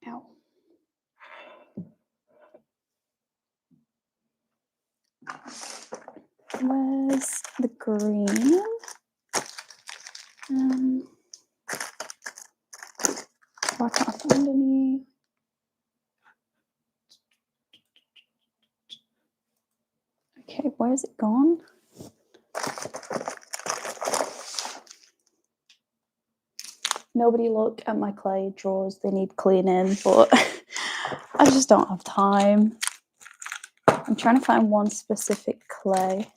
Ow. Where's the green? I can't find any. Okay, where's it gone? Nobody look at my clay drawers. They need cleaning, but I just don't have time. I'm trying to find one specific clay.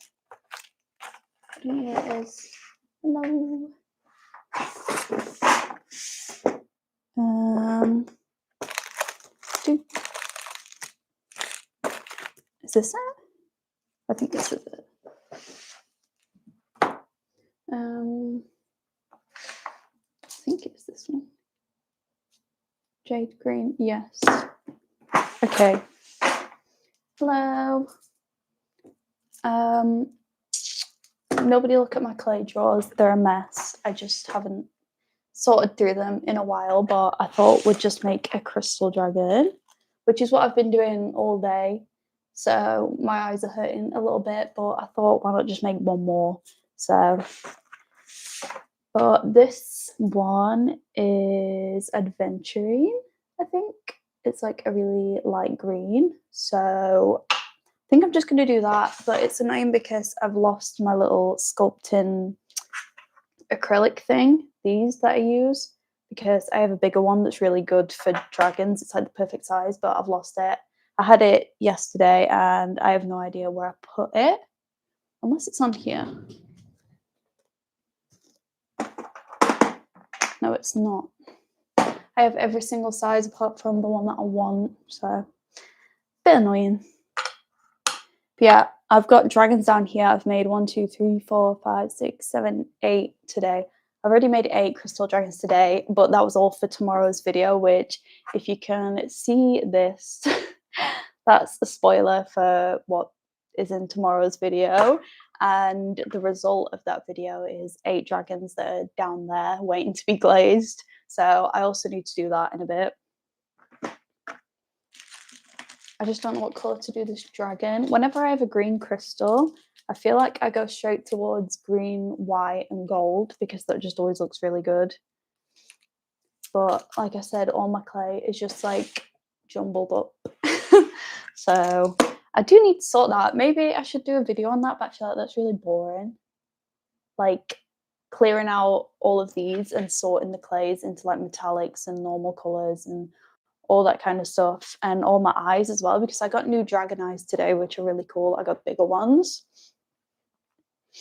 Here it is. Hello. Is this it? I think this is it. I think it's this one. Jade green, yes. Okay. Hello. Nobody look at my clay drawers. They're a mess. I just haven't sorted through them in a while, but I thought we'd just make a crystal dragon, which is what I've been doing all day. So my eyes are hurting a little bit, but I thought, why not just make one more? So, but this one is Adventuring, I think. It's like a really light green. So I think I'm just going to do that, but it's annoying because I've lost my little sculpting acrylic thing, these that I use, because I have a bigger one that's really good for dragons. It's like the perfect size, but I've lost it. I had it yesterday and I have no idea where I put it, unless it's on here. No, it's not. I have every single size apart from the one that I want, so a bit annoying. But yeah, I've got dragons down here. I've made 1, 2, 3, 4, 5, 6, 7, 8 today. I've already made 8 crystal dragons today, but that was all for tomorrow's video, which if you can see this, that's a spoiler for what is in tomorrow's video. And the result of that video is 8 dragons that are down there waiting to be glazed. So I also need to do that in a bit. I just don't know what colour to do this dragon. Whenever I have a green crystal, I feel like I go straight towards green, white and gold because that just always looks really good. But like I said, all my clay is just like jumbled up. So I do need to sort that. Maybe I should do a video on that, but actually that's really boring. Like clearing out all of these and sorting the clays into like metallics and normal colours and all that kind of stuff, and all my eyes as well, because I got new dragon eyes today, which are really cool. I got bigger ones.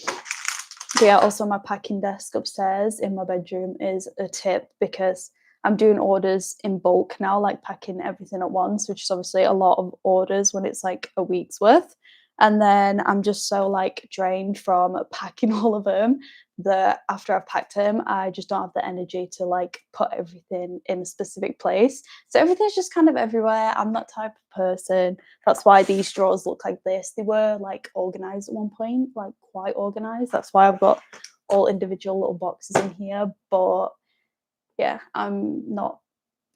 But yeah, also my packing desk upstairs in my bedroom is a tip because I'm doing orders in bulk now, like packing everything at once, which is obviously a lot of orders when it's like a week's worth. And then I'm just so like drained from packing all of them that after I've packed them, I just don't have the energy to like put everything in a specific place. So everything's just kind of everywhere. I'm that type of person. That's why these drawers look like this. They were like organized at one point, like quite organized. That's why I've got all individual little boxes in here. But yeah, I'm not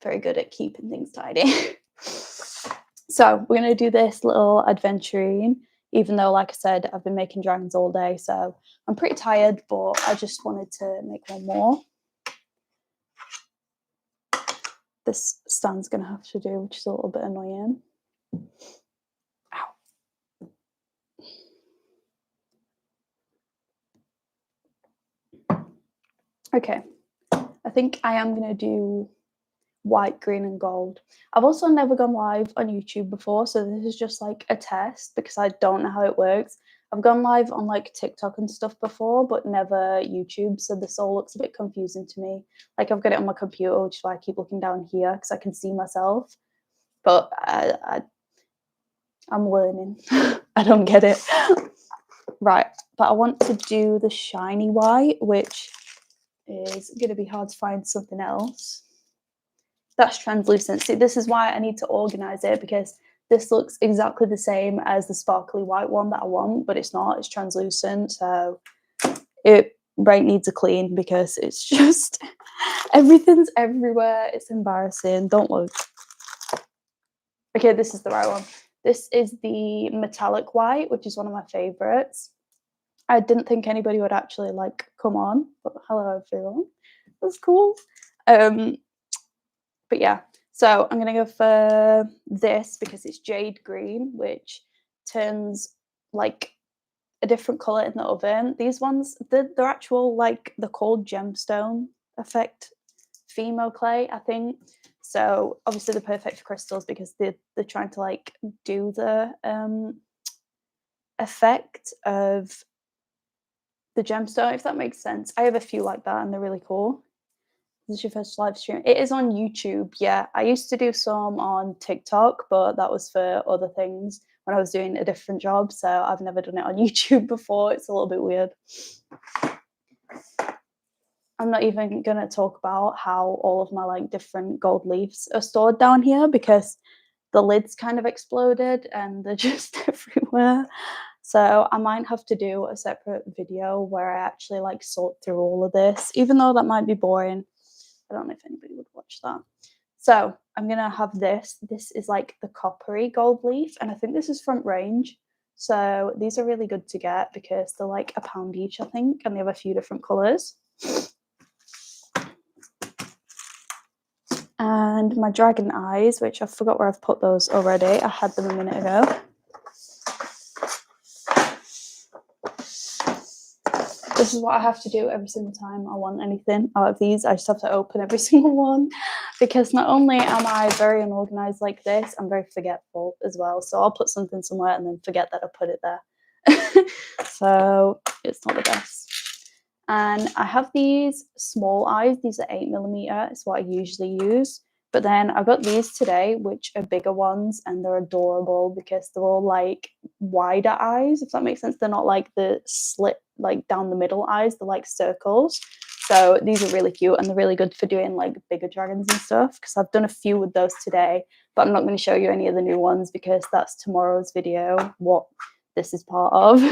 very good at keeping things tidy. So we're going to do this little adventuring, even though, like I said, I've been making dragons all day. So I'm pretty tired, but I just wanted to make one more. This stand's going to have to do, which is a little bit annoying. Ow. Okay, I think I am going to do white, green and gold. I've also never gone live on YouTube before, so this is just like a test because I don't know how it works. I've gone live on like TikTok and stuff before, but never YouTube, so this all looks a bit confusing to me. Like I've got it on my computer, which is why I keep looking down here because I can see myself, but I'm learning. I don't get it. Right, but I want to do the shiny white, which is going to be hard to find something else. That's translucent. See, this is why I need to organize it because this looks exactly the same as the sparkly white one that I want, but it's not. It's translucent, so it needs a clean because it's just everything's everywhere. It's embarrassing. Don't look. Okay, this is the right one. This is the metallic white, which is one of my favorites. I didn't think anybody would actually like come on, but hello everyone. That's cool. But yeah, so I'm gonna go for this because it's jade green, which turns like a different color in the oven. These ones, they're actual like they're called gemstone effect Fimo clay, I think. So obviously they're perfect for crystals because they're trying to like do the effect of the gemstone, if that makes sense. I have a few like that and they're really cool. This is your first live stream. It is on YouTube. Yeah, I used to do some on TikTok, but that was for other things when I was doing a different job. So I've never done it on YouTube before. It's a little bit weird. I'm not even going to talk about how all of my like different gold leaves are stored down here because the lid's kind of exploded and they're just everywhere. So I might have to do a separate video where I actually like sort through all of this, even though that might be boring. I don't know if anybody would watch that. So I'm gonna have this. This is like the coppery gold leaf, and I think this is front range. So these are really good to get because they're like £1 each, I think, and they have a few different colours. And my dragon eyes, which I forgot where I've put those already. I had them a minute ago. This is what I have to do every single time I want anything out of these. I just have to open every single one because not only am I very unorganized like this, I'm very forgetful as well. So I'll put something somewhere and then forget that I put it there. So it's not the best. And I have these small eyes. These are 8mm. It's what I usually use. But then I got these today, which are bigger ones, and they're adorable because they're all like wider eyes, if that makes sense. They're not like the slit, like down the middle eyes. They're like circles. So these are really cute and they're really good for doing like bigger dragons and stuff because I've done a few with those today, but I'm not going to show you any of the new ones because that's tomorrow's video, what this is part of.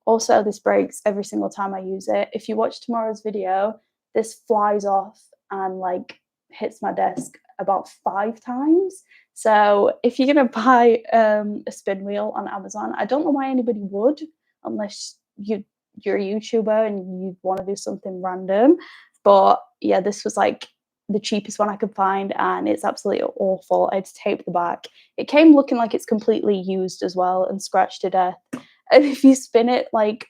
Also, this breaks every single time I use it. If you watch tomorrow's video, this flies off and like hits my desk about 5 times. So if you're gonna buy a spin wheel on Amazon, I don't know why anybody would, unless you're a YouTuber and you want to do something random. But yeah, this was like the cheapest one I could find, and it's absolutely awful. I had to tape the back. It came looking like it's completely used as well and scratched to death. And if you spin it like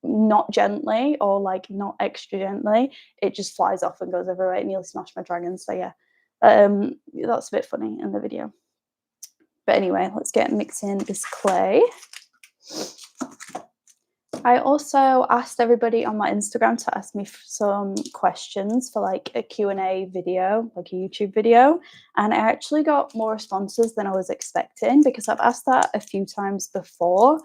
not gently or like not extra gently, it just flies off and goes everywhere. It nearly smashed my dragon. So yeah, that's a bit funny in the video. But anyway, let's get mixing this clay. I also asked everybody on my Instagram to ask me some questions for like a Q&A video, like a YouTube video. And I actually got more responses than I was expecting because I've asked that a few times before.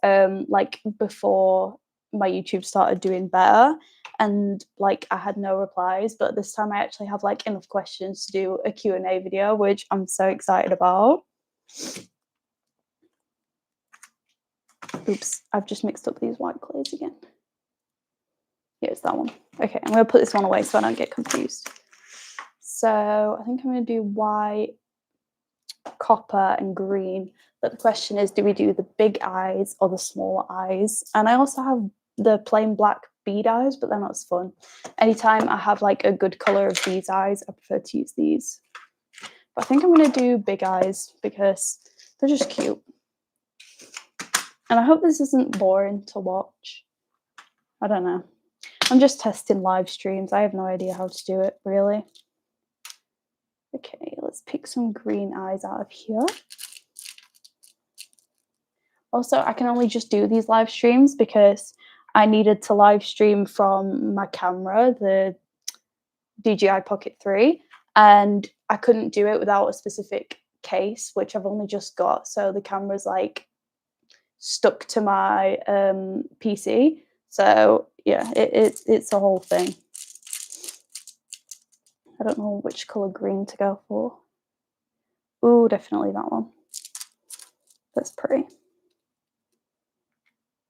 Like before my YouTube started doing better, and like I had no replies, but this time I actually have like enough questions to do a Q&A video, which I'm so excited about. Oops, I've just mixed up these white clays again. Here's that one. Okay, I'm going to put this one away so I don't get confused. So I think I'm going to do white, copper and green, but the question is, do we do the big eyes or the smaller eyes? And I also have the plain black bead eyes, but they're not as fun. Anytime I have like a good color of these eyes, I prefer to use these. But I think I'm going to do big eyes because they're just cute. And I hope this isn't boring to watch. I don't know. I'm just testing live streams. I have no idea how to do it, really. Okay, let's pick some green eyes out of here. Also, I can only just do these live streams because I needed to live stream from my camera, the DJI Pocket 3, and I couldn't do it without a specific case, which I've only just got. So the camera's like stuck to my PC. So yeah, it's a whole thing. I don't know which color green to go for. Ooh, definitely that one. That's pretty.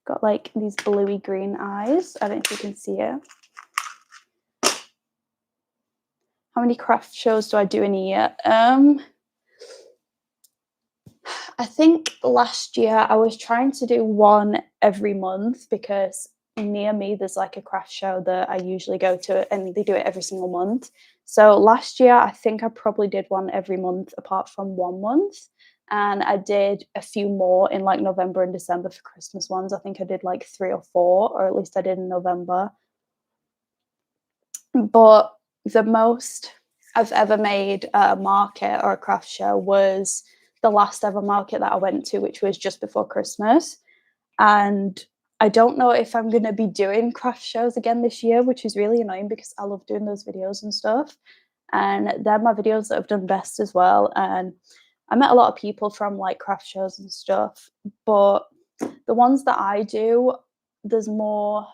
Got like these bluey green eyes. I don't know if you can see it. How many craft shows do I do in a year? I think last year I was trying to do one every month because near me there's like a craft show that I usually go to and they do it every single month. So last year I think I probably did one every month apart from 1 month. And I did a few more in like November and December for Christmas ones. I think I did like 3 or 4, or at least I did in November. But the most I've ever made at a market or a craft show was the last ever market that I went to, which was just before Christmas. And I don't know if I'm going to be doing craft shows again this year, which is really annoying because I love doing those videos and stuff. And they're my videos that I've done best as well. And I met a lot of people from like craft shows and stuff. But the ones that I do, there's more,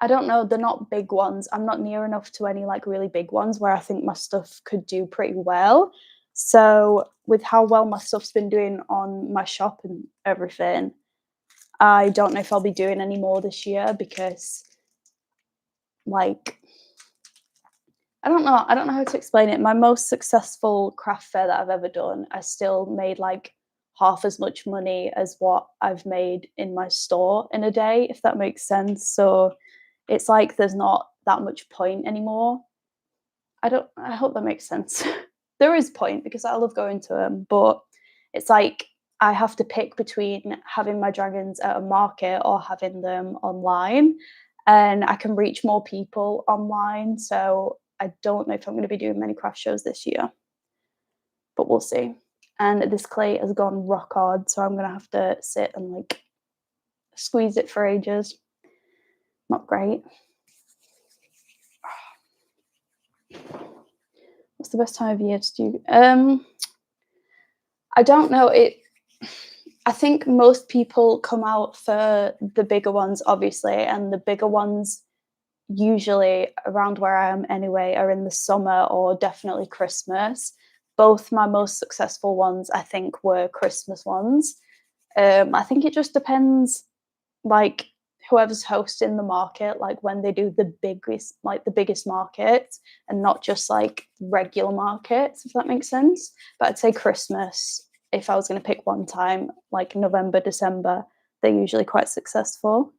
I don't know, they're not big ones. I'm not near enough to any like really big ones where I think my stuff could do pretty well. So with how well my stuff's been doing on my shop and everything, I don't know if I'll be doing any more this year because like I don't know how to explain it. My most successful craft fair that I've ever done, I still made like half as much money as what I've made in my store in a day, if that makes sense. So it's like there's not that much point anymore. I hope that makes sense. There is point because I love going to them, but it's like I have to pick between having my dragons at a market or having them online, and I can reach more people online. So I don't know if I'm going to be doing many craft shows this year, but we'll see. And this clay has gone rock hard, so I'm going to have to sit and like squeeze it for ages. Not great. What's the best time of year to do? I don't know. I think most people come out for the bigger ones, obviously, and the bigger ones usually around where I am anyway are in the summer or definitely Christmas. Both my most successful ones, I think, were Christmas ones. I think it just depends, like whoever's hosting the market, like when they do the biggest markets and not just like regular markets, if that makes sense. But I'd say Christmas, if I was going to pick one time, like November, December, they're usually quite successful.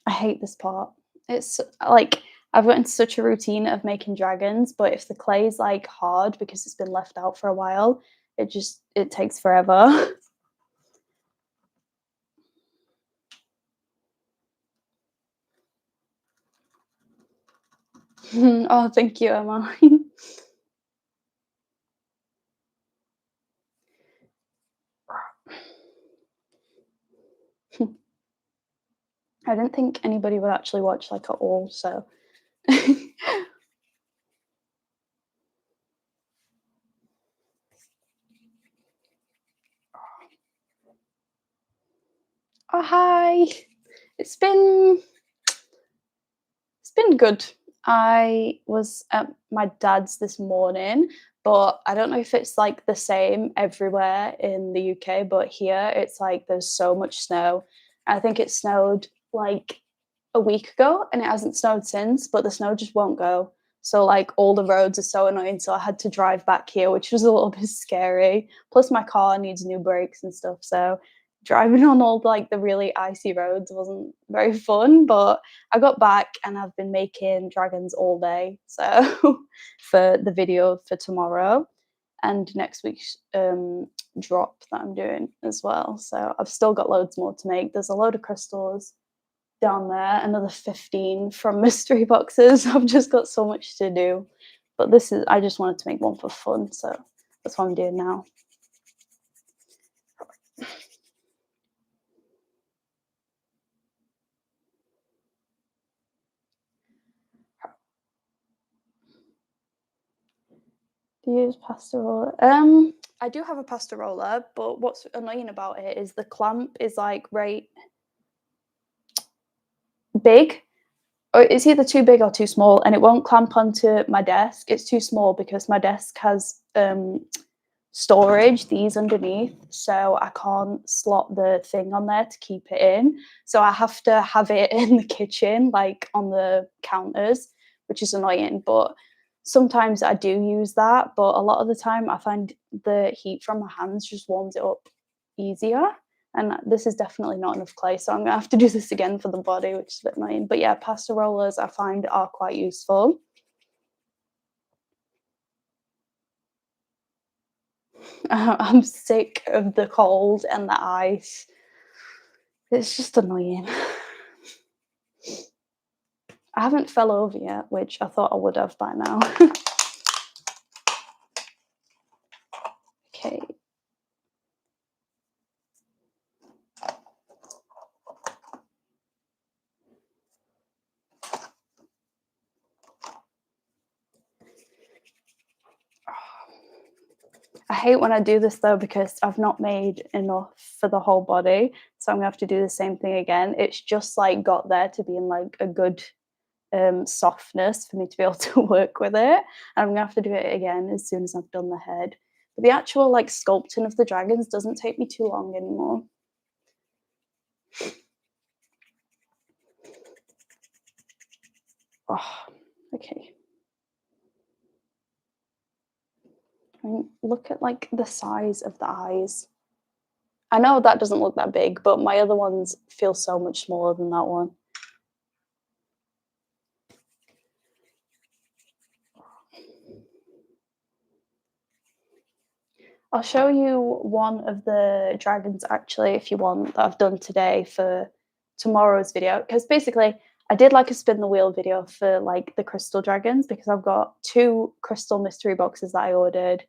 I hate this part. It's like I've got into such a routine of making dragons, but if the clay is like hard because it's been left out for a while, it takes forever. Oh, thank you, Emma. I didn't think anybody would actually watch like at all, so oh hi. It's been it's been good. I was at my dad's this morning, but I don't know if it's like the same everywhere in the UK, but here it's like there's so much snow. I think it snowed like a week ago and it hasn't snowed since, but the snow just won't go. So like all the roads are so annoying. So I had to drive back here, which was a little bit scary. Plus my car needs new brakes and stuff. So driving on all like the really icy roads wasn't very fun. But I got back and I've been making dragons all day. So for the video for tomorrow and next week's drop that I'm doing as well. So I've still got loads more to make. There's a load of crystals down there, another 15 from mystery boxes. I've just got so much to do. But I just wanted to make one for fun. So that's what I'm doing now. Do you use pasta roller? I do have a pasta roller, but what's annoying about it is the clamp is like right big, or it's either too big or too small, and it won't clamp onto my desk. It's too small because my desk has storage these underneath, so I can't slot the thing on there to keep it in. So I have to have it in the kitchen, like on the counters, which is annoying. But sometimes I do use that, but a lot of the time I find the heat from my hands just warms it up easier. And this is definitely not enough clay, so I'm gonna have to do this again for the body, which is a bit annoying. But yeah, pasta rollers I find are quite useful. I'm sick of the cold and the ice. It's just annoying. I haven't fell over yet, which I thought I would have by now. Okay. I hate when I do this though because I've not made enough for the whole body, so I'm gonna have to do the same thing again. It's just like got there to be in like a good softness for me to be able to work with it. And I'm gonna have to do it again as soon as I've done the head. But the actual like sculpting of the dragons doesn't take me too long anymore. Oh, okay. I mean, look at like the size of the eyes. I know that doesn't look that big, but my other ones feel so much smaller than that one. I'll show you one of the dragons actually, if you want, that I've done today for tomorrow's video. Because basically, I did like a spin the wheel video for like the crystal dragons because I've got 2 crystal mystery boxes that I ordered,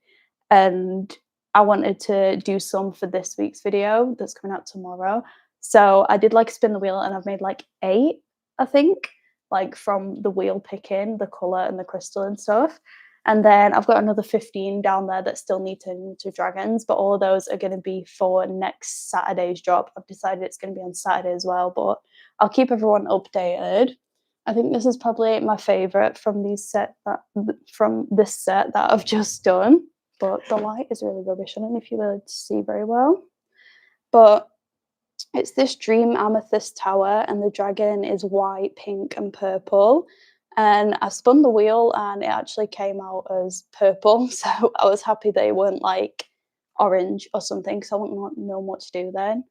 and I wanted to do some for this week's video that's coming out tomorrow. So I did like spin the wheel, and I've made like 8, I think, like from the wheel picking, the color, and the crystal and stuff. And then I've got another 15 down there that still need turning into dragons, but all of those are going to be for next Saturday's drop. I've decided it's going to be on Saturday as well, but I'll keep everyone updated. I think this is probably my favorite from this set that I've just done, but the light is really rubbish. I don't know if you'll be able to see very well, but it's this dream amethyst tower, and the dragon is white, pink, and purple. And I spun the wheel, and it actually came out as purple. So I was happy they weren't like orange or something, because I wouldn't know what to do then.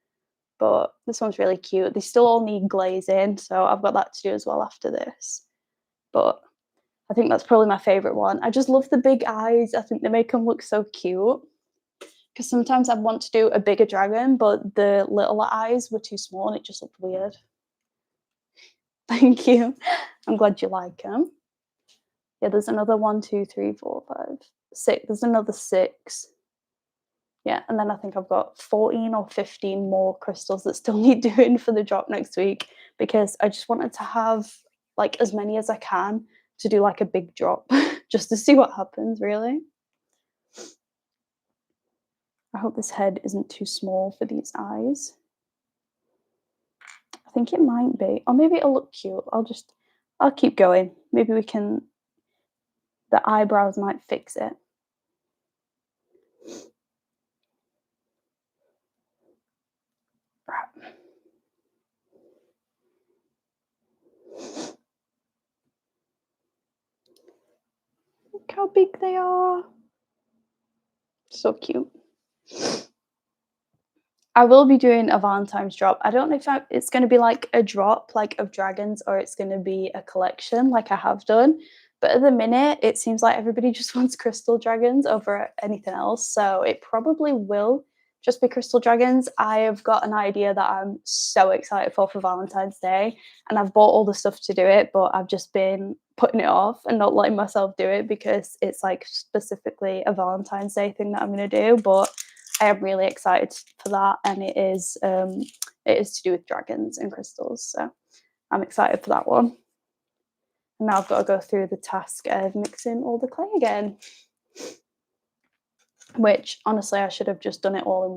But this one's really cute. They still all need glazing, so I've got that to do as well after this. But I think that's probably my favorite one. I just love the big eyes. I think they make them look so cute. Because sometimes I'd want to do a bigger dragon, but the little eyes were too small and it just looked weird. Thank you. I'm glad you like them. Yeah, there's another 1, 2, 3, 4, 5, 6. There's another 6. Yeah, and then I think I've got 14 or 15 more crystals that still need doing for the drop next week, because I just wanted to have like as many as I can to do like a big drop just to see what happens, really. I hope this head isn't too small for these eyes. I think it might be, or maybe it'll look cute. I'll keep going. Maybe the eyebrows might fix it. Look how big they are. So cute. I will be doing a Valentine's drop. I don't know if it's going to be like a drop like of dragons, or it's going to be a collection like I have done. But at the minute, it seems like everybody just wants crystal dragons over anything else. So it probably will just be crystal dragons. I have got an idea that I'm so excited for Valentine's Day, and I've bought all the stuff to do it, but I've just been putting it off and not letting myself do it because it's like specifically a Valentine's Day thing that I'm going to do. But I am really excited for that, and it is to do with dragons and crystals. So I'm excited for that one. And now I've got to go through the task of mixing all the clay again, which honestly I should have just done it all in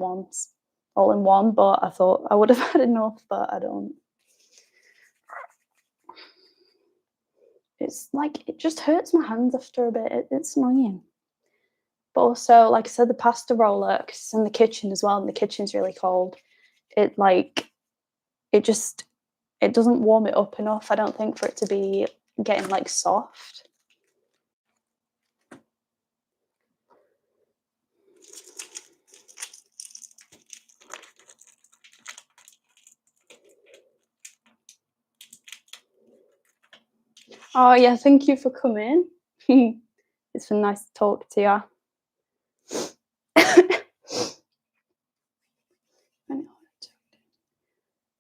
one, but I thought I would have had enough, but I don't. It's like it just hurts my hands after a bit. It's annoying. But also, like I said, the pasta roller, because it's in the kitchen as well, and the kitchen's really cold. It just it doesn't warm it up enough, I don't think, for it to be getting like soft. Oh yeah, thank you for coming. It's been nice to talk to you.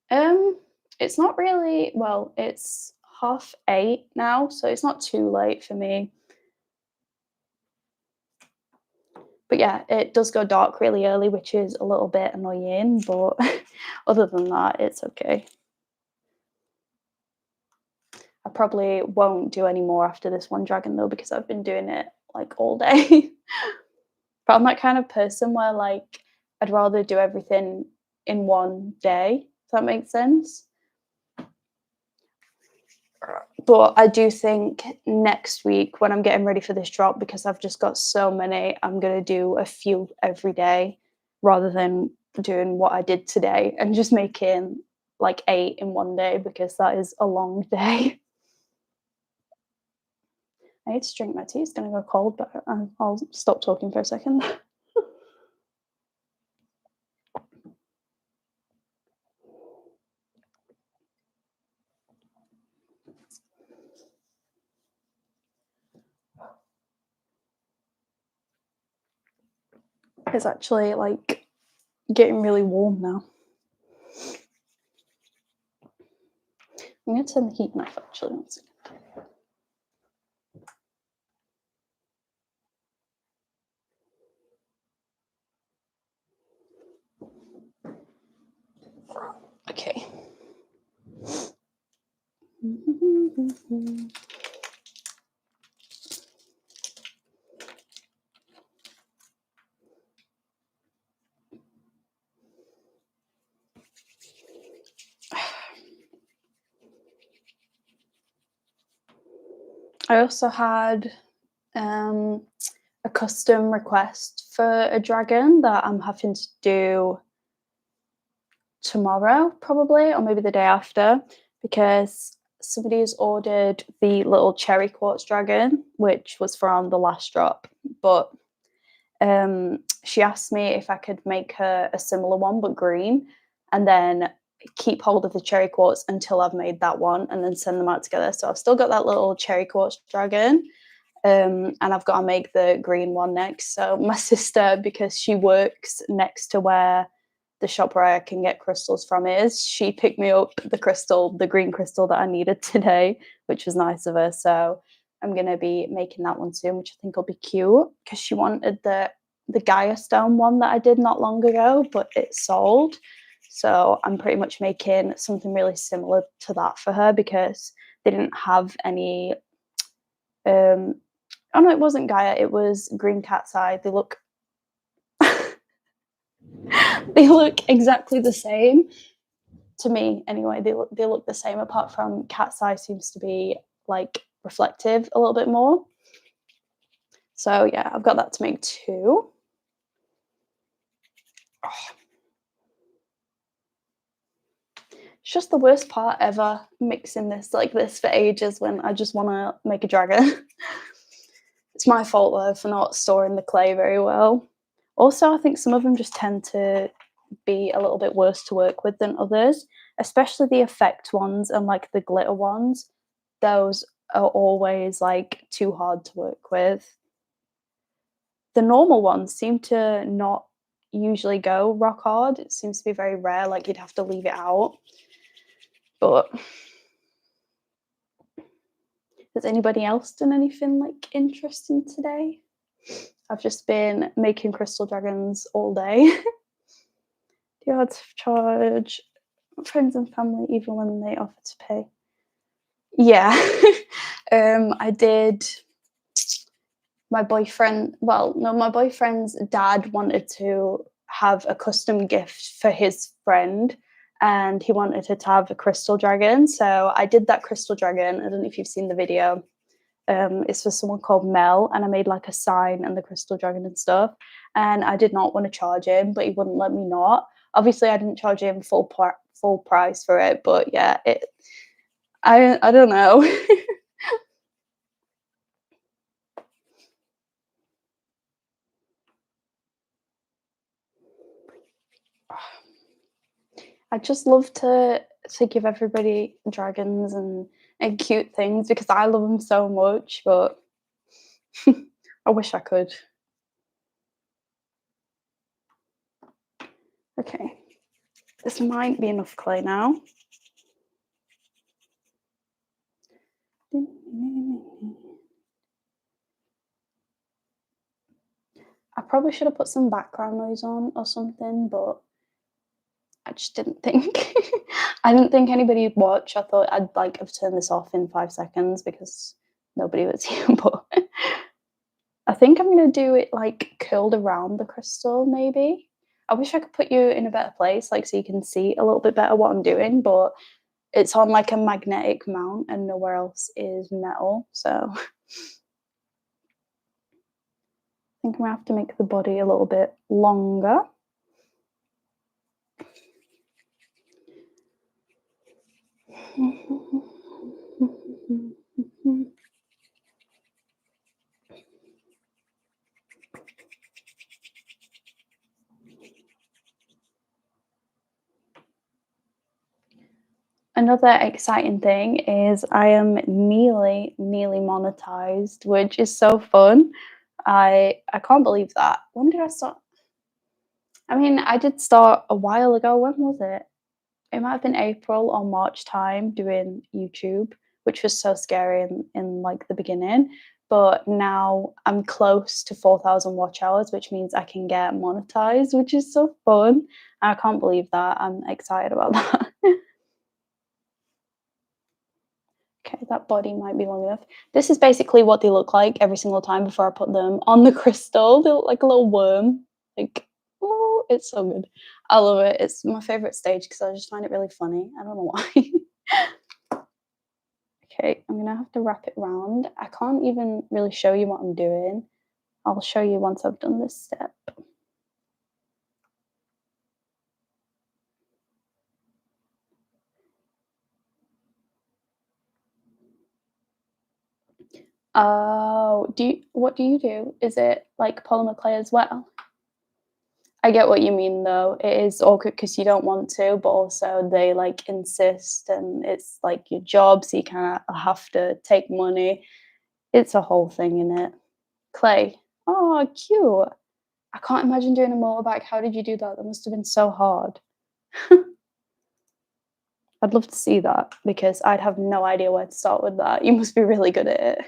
Um, it's not really, well, it's 8:30 now, so it's not too late for me. But yeah, it does go dark really early, which is a little bit annoying, but other than that, it's okay. I probably won't do any more after this one dragon though, because I've been doing it like all day. But I'm that kind of person where like I'd rather do everything in one day, if that makes sense. But I do think next week when I'm getting ready for this drop, because I've just got so many, I'm gonna do a few every day rather than doing what I did today and just making like 8 in one day because that is a long day. I need to drink my tea. It's gonna go cold, but I'll stop talking for a second. It's actually like getting really warm now. I'm gonna turn the heat knife actually. One second. Okay. I also had a custom request for a dragon that I'm having to do tomorrow, probably, or maybe the day after, because somebody's ordered the little cherry quartz dragon, which was from the last drop. But she asked me if I could make her a similar one but green, and then keep hold of the cherry quartz until I've made that one, and then send them out together. So I've still got that little cherry quartz dragon, and I've got to make the green one next. So my sister, because she works next to where the shop where I can get crystals from is, she picked me up the green crystal that I needed today, which was nice of her. So I'm gonna be making that one soon, which I think will be cute because she wanted the Gaia stone one that I did not long ago, but it sold. So I'm pretty much making something really similar to that for her because they didn't have any. Oh no, it wasn't Gaia. It was green cat's eye. They look they look exactly the same to me anyway. They look the same apart from cat's eye seems to be like reflective a little bit more. So yeah, I've got that to make too. It's just the worst part ever mixing this like this for ages when I just want to make a dragon. It's my fault though for not storing the clay very well. Also, I think some of them just tend to be a little bit worse to work with than others, especially the effect ones and like the glitter ones. Those are always like too hard to work with. The normal ones seem to not usually go rock hard. It seems to be very rare, like you'd have to leave it out. But has anybody else done anything like interesting today? I've just been making crystal dragons all day. The odds of charge friends and family even when they offer to pay. Yeah. I did my boyfriend, well, no, my boyfriend's dad wanted to have a custom gift for his friend and he wanted her to have a crystal dragon. So I did that crystal dragon. I don't know if you've seen the video. It's for someone called Mel, and I made like a sign and the crystal dragon and stuff. And I did not want to charge him, but he wouldn't let me not. Obviously, I didn't charge him full price for it, but yeah, I don't know. I just love to give everybody dragons and cute things because I love them so much, but I wish I could. Okay, this might be enough clay now. I probably should have put some background noise on or something, but I just didn't think. I didn't think anybody would watch. I thought I'd like have turned this off in 5 seconds because nobody was here. But I think I'm gonna do it like curled around the crystal, maybe. I wish I could put you in a better place, like so you can see a little bit better what I'm doing, but it's on like a magnetic mount and nowhere else is metal. So I think I'm gonna have to make the body a little bit longer. Another exciting thing is I am nearly monetized, which is so fun. I can't believe that. When did I start? I mean, I did start a while ago. When was it? It might have been April or March time doing YouTube, which was so scary in like the beginning. But now I'm close to 4,000 watch hours, which means I can get monetized, which is so fun. I can't believe that. I'm excited about that. Okay, that body might be long enough. This is basically what they look like every single time before I put them on the crystal. They look like a little worm. Like, oh, it's so good. I love it. It's my favorite stage because I just find it really funny. I don't know why. Okay, I'm gonna have to wrap it round. I can't even really show you what I'm doing. I'll show you once I've done this step. Oh, what do you do? Is it like polymer clay as well? I get what you mean though. It is awkward because you don't want to, but also they like insist and it's like your job, so you kind of have to take money. It's a whole thing in it. Clay. Oh, cute. I can't imagine doing a motorbike. How did you do that? That must have been so hard. I'd love to see that because I'd have no idea where to start with that. You must be really good at it.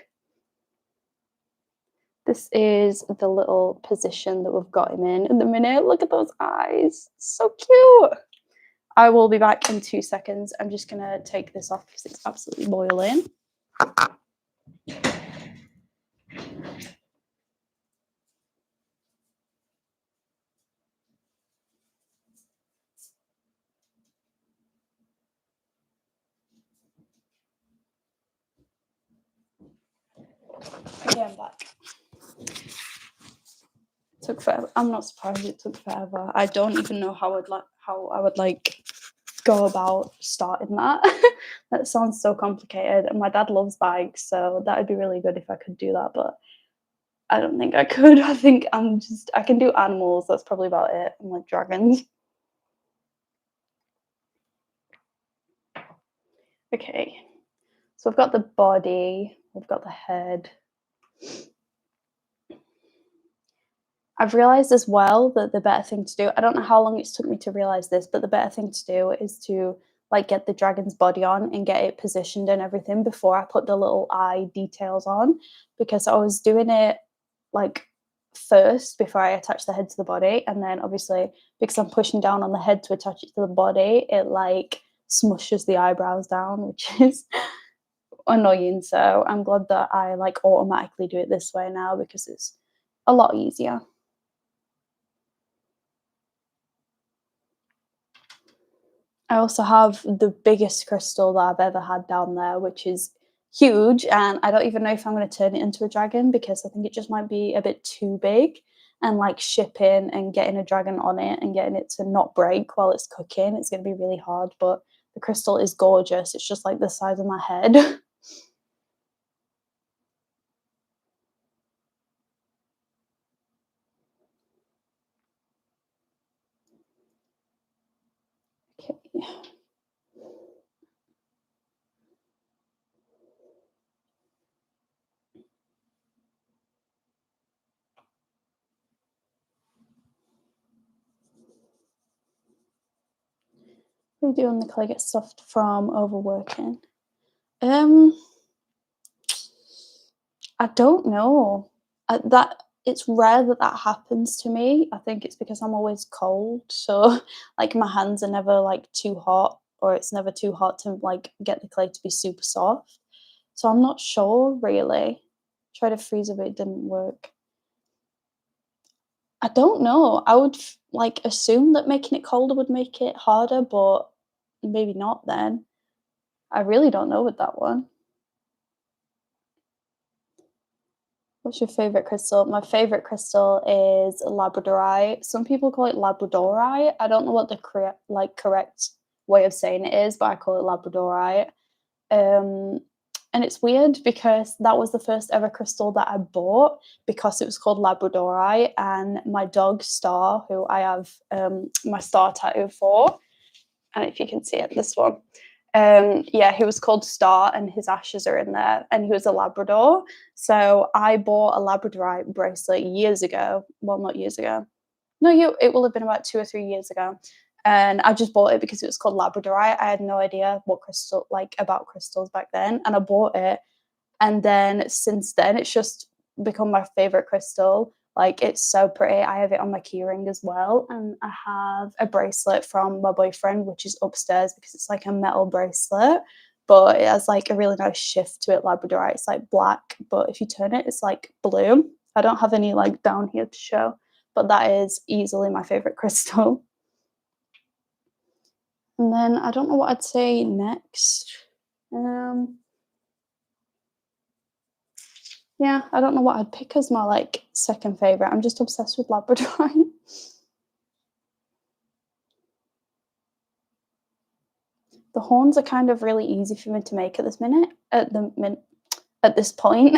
This is the little position that we've got him in the minute. Look at those eyes. So cute. I will be back in 2 seconds. I'm just going to take this off because it's absolutely boiling. Okay, I'm back. It took forever. I'm not surprised it took forever. I don't even know how I would like go about starting that. That sounds so complicated. And my dad loves bikes, so that would be really good if I could do that, but I don't think I could. I think I can do animals. That's probably about it. And like dragons. Okay. So we've got the body, we've got the head. I've realized as well that the better thing to do, I don't know how long it's took me to realize this, but the better thing to do is to like get the dragon's body on and get it positioned and everything before I put the little eye details on, because I was doing it like first before I attach the head to the body, and then obviously because I'm pushing down on the head to attach it to the body, it like smushes the eyebrows down, which is annoying. So I'm glad that I like automatically do it this way now because it's a lot easier. I also have the biggest crystal that I've ever had down there, which is huge. And I don't even know if I'm going to turn it into a dragon because I think it just might be a bit too big. And like shipping and getting a dragon on it and getting it to not break while it's cooking, it's going to be really hard. But the crystal is gorgeous. It's just like the size of my head. Okay. Yeah. What do you do when the clay gets soft from overworking? Um, I don't know. That it's rare that that happens to me. I think it's because I'm always cold, so like my hands are never like too hot, or it's never too hot to like get the clay to be super soft. So I'm not sure really. Tried to freeze it, but it didn't work. I don't know. I would like assume that making it colder would make it harder, but maybe not then. I really don't know with that one. What's your favorite crystal? My favorite crystal is labradorite. Some people call it labradorite. I don't know what the correct way of saying it is, but I call it labradorite. Um, and it's weird because that was the first ever crystal that I bought because it was called labradorite, and my dog Star, who I have my star tattoo for, and if you can see it, this one. Yeah, he was called Star, and his ashes are in there, and he was a Labrador. So I bought a Labradorite bracelet years ago. Well, not years ago. No, it will have been about 2 or 3 years ago. And I just bought it because it was called Labradorite. I had no idea what crystal like about crystals back then, and I bought it, and then since then, it's just become my favorite crystal. Like it's so pretty. I have it on my keyring as well. And I have a bracelet from my boyfriend, which is upstairs because it's like a metal bracelet, but it has like a really nice shift to it, Labradorite. It's like black, but if you turn it, it's like blue. I don't have any like down here to show, but that is easily my favorite crystal. And then I don't know what I'd say next. Um, Yeah, I don't know what I'd pick as my, like, second favorite. I'm just obsessed with Labradorite. The horns are kind of really easy for me to make at this point.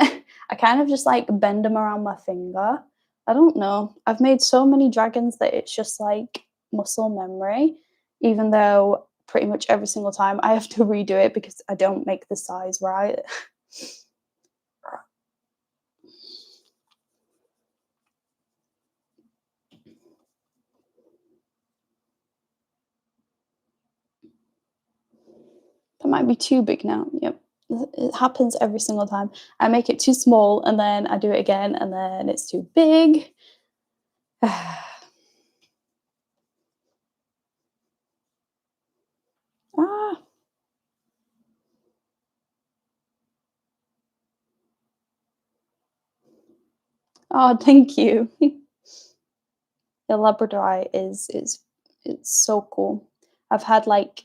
I kind of just, like, bend them around my finger. I don't know. I've made so many dragons that it's just, like, muscle memory, even though pretty much every single time I have to redo it because I don't make the size right. That might be too big now. Yep. It happens every single time. I make it too small and then I do it again and then it's too big. Ah, oh, thank you. The Labradorite is it's so cool. I've had like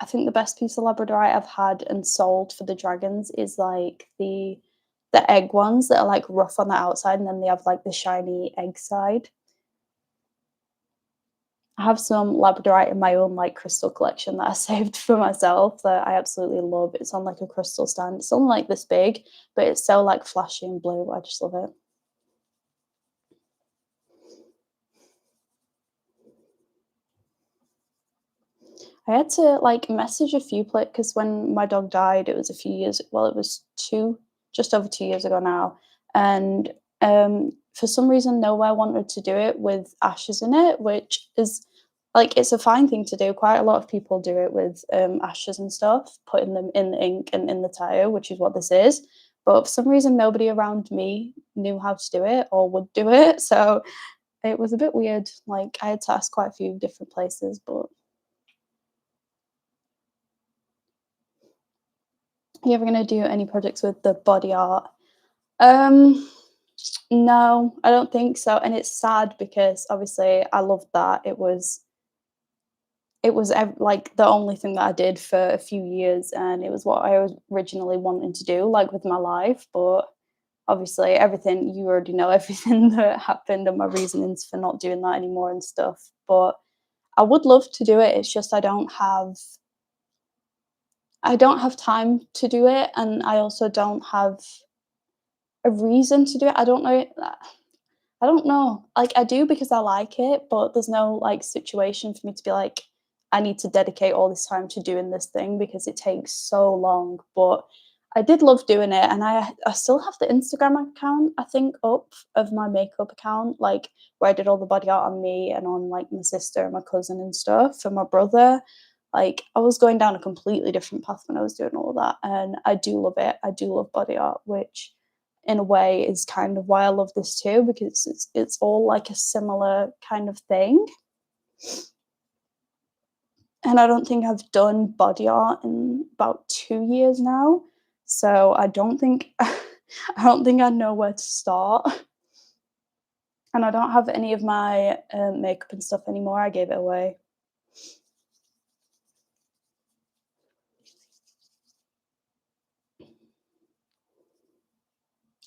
I think the best piece of Labradorite I've had and sold for the dragons is like the egg ones that are like rough on the outside and then they have like the shiny egg side. I have some labradorite in my own like crystal collection that I saved for myself that I absolutely love. It's on like a crystal stand. It's only like this big, but it's so like flashy and blue. I just love it. I had to like message a few places because when my dog died, it was a few years. Well, it was just over 2 years ago now, and for some reason, nowhere wanted to do it with ashes in it, which is like it's a fine thing to do. Quite a lot of people do it with ashes and stuff, putting them in the ink and in the tire, which is what this is. But for some reason, nobody around me knew how to do it or would do it, so it was a bit weird. Like I had to ask quite a few different places, but you ever gonna do any projects with the body art? Um, no, I don't think so, and it's sad because obviously I loved that. Like the only thing that I did for a few years, and it was what I was originally wanting to do, like with my life. But obviously, everything you already know, everything that happened and my reasonings for not doing that anymore and stuff. But I would love to do it. It's just I don't have time to do it, and I also don't have a reason to do it. I don't know. Like I do because I like it, but there's no like situation for me to be like, I need to dedicate all this time to doing this thing because it takes so long. But I did love doing it, and I still have the Instagram account, I think, up of my makeup account, like where I did all the body art on me and on like my sister and my cousin and stuff and my brother. Like I was going down a completely different path when I was doing all that, and I do love it. I do love body art, which in a way is kind of why I love this too, because it's all like a similar kind of thing. And I don't think I've done body art in about 2 years now, so I don't think I don't think I know where to start, and I don't have any of my, makeup and stuff anymore. I gave it away.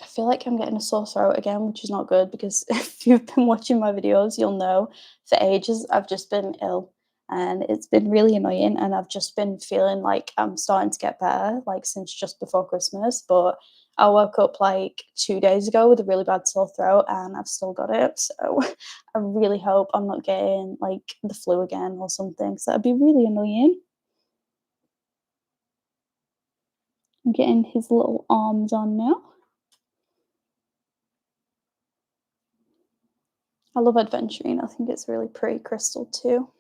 I feel like I'm getting a sore throat again, which is not good because if you've been watching my videos, you'll know for ages I've just been ill, and it's been really annoying. And I've just been feeling like I'm starting to get better, like since just before Christmas. But I woke up like 2 days ago with a really bad sore throat, and I've still got it. So I really hope I'm not getting like the flu again or something. So that'd be really annoying. I'm getting his little arms on now. I love adventuring. I think it's really pretty crystal too.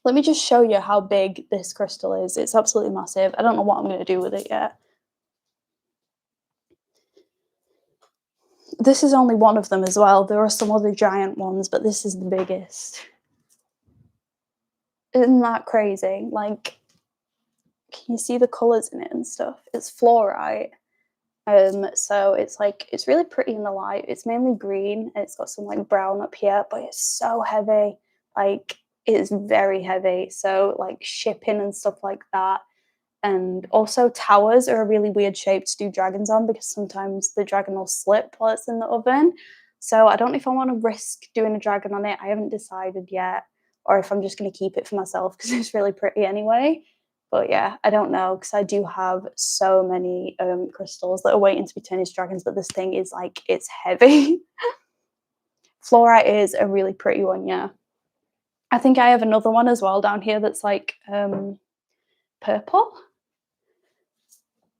Let me just show you how big this crystal is. It's absolutely massive. I don't know what I'm going to do with it yet. This is only one of them as well. There are some other giant ones, but this is the biggest. Isn't that crazy? Like, can you see the colors in it and stuff? It's fluorite. So it's like it's really pretty in the light. It's mainly green. And it's got some like brown up here, but it's so heavy. Like it's very heavy. So like shipping and stuff like that. And also towers are a really weird shape to do dragons on because sometimes the dragon will slip while it's in the oven. So I don't know if I want to risk doing a dragon on it. I haven't decided yet, or if I'm just going to keep it for myself because it's really pretty anyway. But yeah, I don't know because I do have so many crystals that are waiting to be turned into dragons. But this thing is like it's heavy. Fluorite is a really pretty one, yeah. I think I have another one as well down here that's like purple.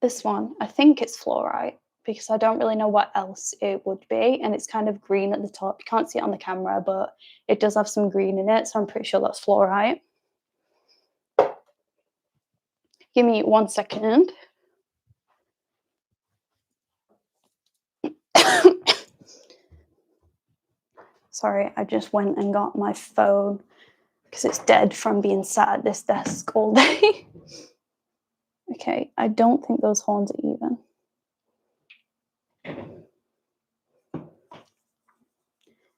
This one, I think it's fluorite because I don't really know what else it would be, and it's kind of green at the top. You can't see it on the camera, but it does have some green in it, so I'm pretty sure that's fluorite. Give me 1 second. Sorry, I just went and got my phone because it's dead from being sat at this desk all day. Okay, I don't think those horns are even.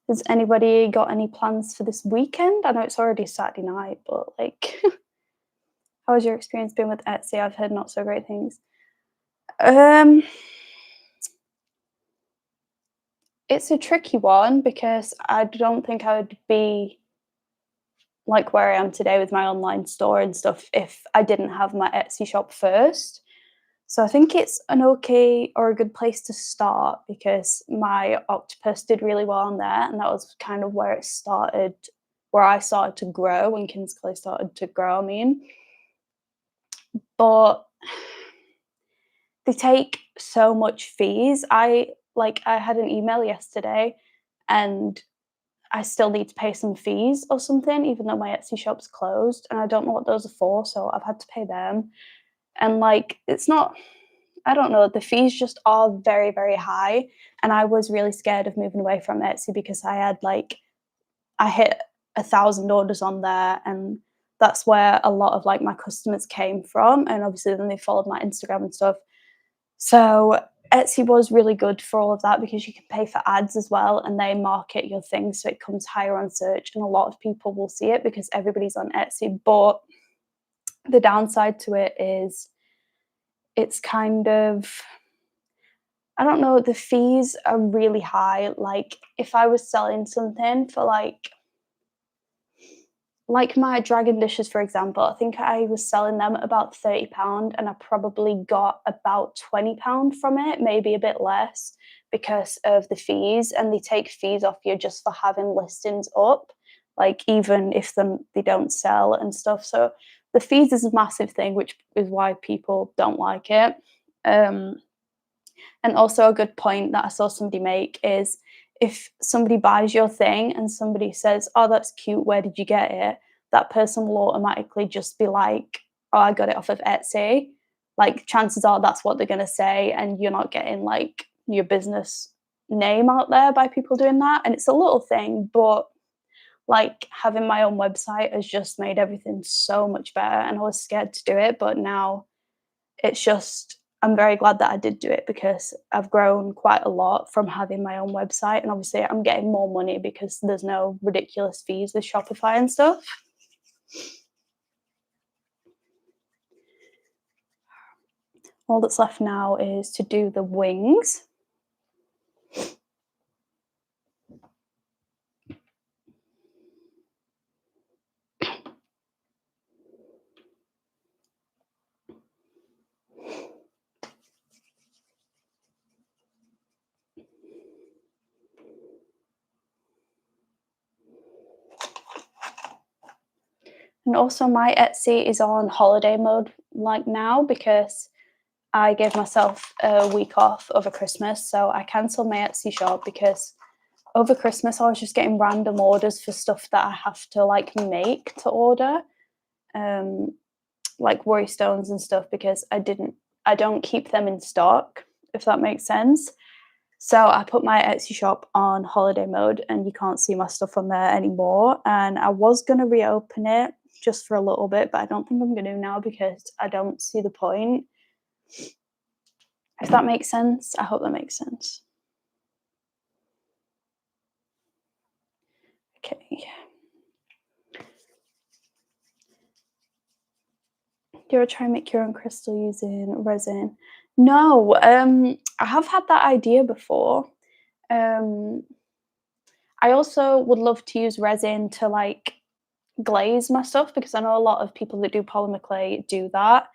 Has anybody got any plans for this weekend? I know it's already Saturday night, but like, how has your experience been with Etsy? I've heard not so great things. Um, it's a tricky one because I don't think I would be like where I am today with my online store and stuff if I didn't have my Etsy shop first. So I think it's an okay or a good place to start because my octopus did really well on there, and that was kind of where it started, where I started to grow when Kinsley started to grow. I mean, but they take so much fees. I had an email yesterday, and I still need to pay some fees or something, even though my Etsy shop's closed, and I don't know what those are for, so I've had to pay them. And like, it's not, I don't know, the fees just are very, very high. And I was really scared of moving away from Etsy because I hit 1,000 orders on there, and that's where a lot of like my customers came from. And obviously, then they followed my Instagram and stuff. So Etsy was really good for all of that because you can pay for ads as well and they market your thing so it comes higher on search and a lot of people will see it because everybody's on Etsy. But the downside to it is it's kind of, I don't know, the fees are really high. Like if I was selling something for like my dragon dishes, for example, I think I was selling them at about £30 and I probably got about £20 from it, maybe a bit less because of the fees. And they take fees off you just for having listings up. like even if they don't sell and stuff. So the fees is a massive thing, which is why people don't like it. Um, and also a good point that I saw somebody make is if somebody buys your thing and somebody says, "Oh, that's cute. Where did you get it?" That person will automatically just be like, "Oh, I got it off of Etsy." Like chances are that's what they're gonna say, and you're not getting like your business name out there by people doing that. And it's a little thing, but like having my own website has just made everything so much better. And I was scared to do it, but now it's just I'm very glad that I did do it because I've grown quite a lot from having my own website, and obviously I'm getting more money because there's no ridiculous fees with Shopify and stuff. All that's left now is to do the wings. And also my Etsy is on holiday mode like now because I gave myself a week off over Christmas. So I cancelled my Etsy shop because over Christmas I was just getting random orders for stuff that I have to like make to order. Like worry stones and stuff because I don't keep them in stock, if that makes sense. So I put my Etsy shop on holiday mode and you can't see my stuff on there anymore. And I was gonna reopen it just for a little bit, but I don't think I'm gonna now because I don't see the point. If that makes sense. I hope that makes sense. Okay. Do you ever try and make your own crystal using resin? No, I have had that idea before. Um, I also would love to use resin to like glaze my stuff because I know a lot of people that do polymer clay do that.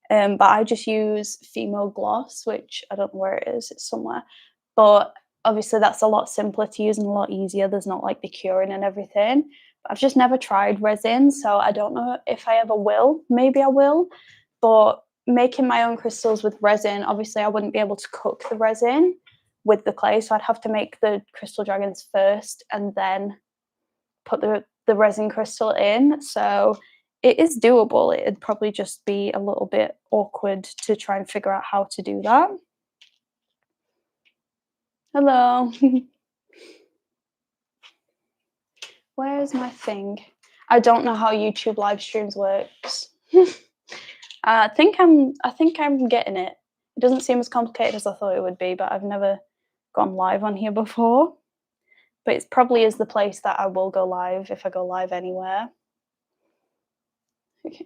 But I just use Fimo gloss, which I don't know where it is, it's somewhere. But obviously that's a lot simpler to use and a lot easier. There's not like the curing and everything. I've just never tried resin, so I don't know if I ever will. Maybe I will. But making my own crystals with resin, obviously I wouldn't be able to cook the resin with the clay. So I'd have to make the crystal dragons first and then put the resin crystal in. So it is doable. It'd probably just be a little bit awkward to try and figure out how to do that. Hello. Where's my thing? I don't know how YouTube live streams works. I think I'm getting it. It doesn't seem as complicated as I thought it would be, but I've never gone live on here before. But it probably is the place that I will go live if I go live anywhere. Okay.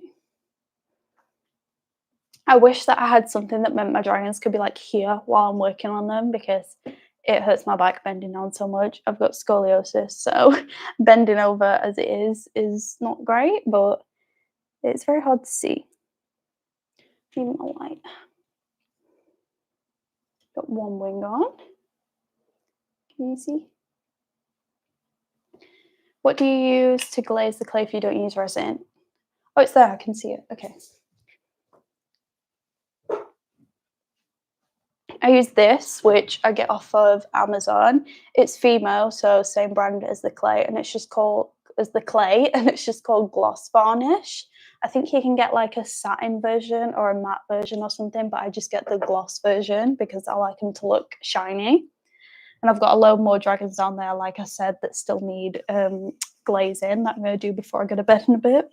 I wish that I had something that meant my dragons could be like here while I'm working on them because it hurts my back bending down so much. I've got scoliosis, so bending over as it is not great, but it's very hard to see. Even the light. Got one wing on. Can you see? What do you use to glaze the clay if you don't use resin? Oh, it's there. I can see it. Okay. I use this, which I get off of Amazon. It's Fimo, so same brand as the clay, and it's just called as the clay, and it's just called gloss varnish. I think you can get like a satin version or a matte version or something, but I just get the gloss version because I like them to look shiny. And I've got a load more dragons down there, like I said, that still need glazing that I'm going to do before I go to bed in a bit.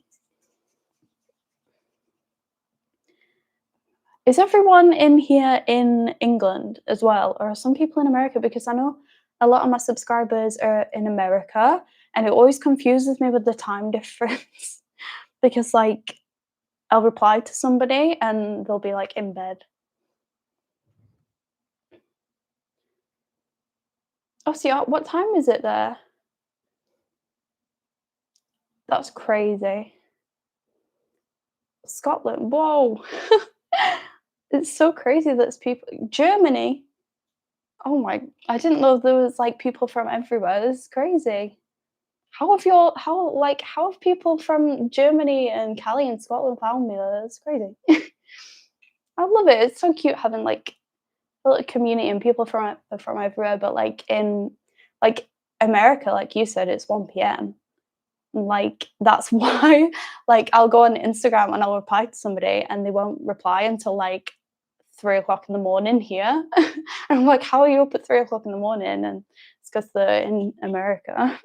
Is everyone in here in England as well, or are some people in America? Because I know a lot of my subscribers are in America, and it always confuses me with the time difference because, like, I'll reply to somebody and they'll be like in bed. Oh, see, what time is it there? That's crazy. Scotland, whoa. It's so crazy that it's people. Germany. Oh my, I didn't know there was like people from everywhere. This is crazy. how have people from Germany and Cali and Scotland found me? That's crazy. I love it. It's so cute having like a little community and people from everywhere. But like in like America, like you said, it's 1 p.m. Like that's why like I'll go on Instagram and I'll reply to somebody and they won't reply until like 3 o'clock in the morning here. And I'm like, how are you up at 3 o'clock in the morning? And it's because they're in America.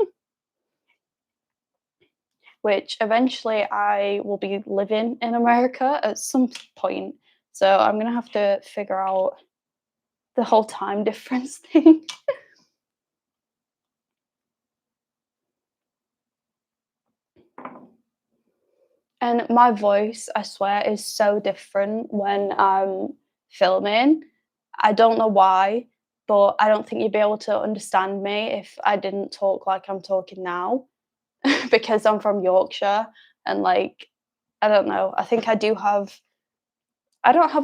Which eventually I will be living in America at some point. So I'm gonna have to figure out the whole time difference thing. And my voice, I swear, is so different when I'm filming. I don't know why, but I don't think you'd be able to understand me if I didn't talk like I'm talking now because I'm from Yorkshire and like I don't know. I think I don't have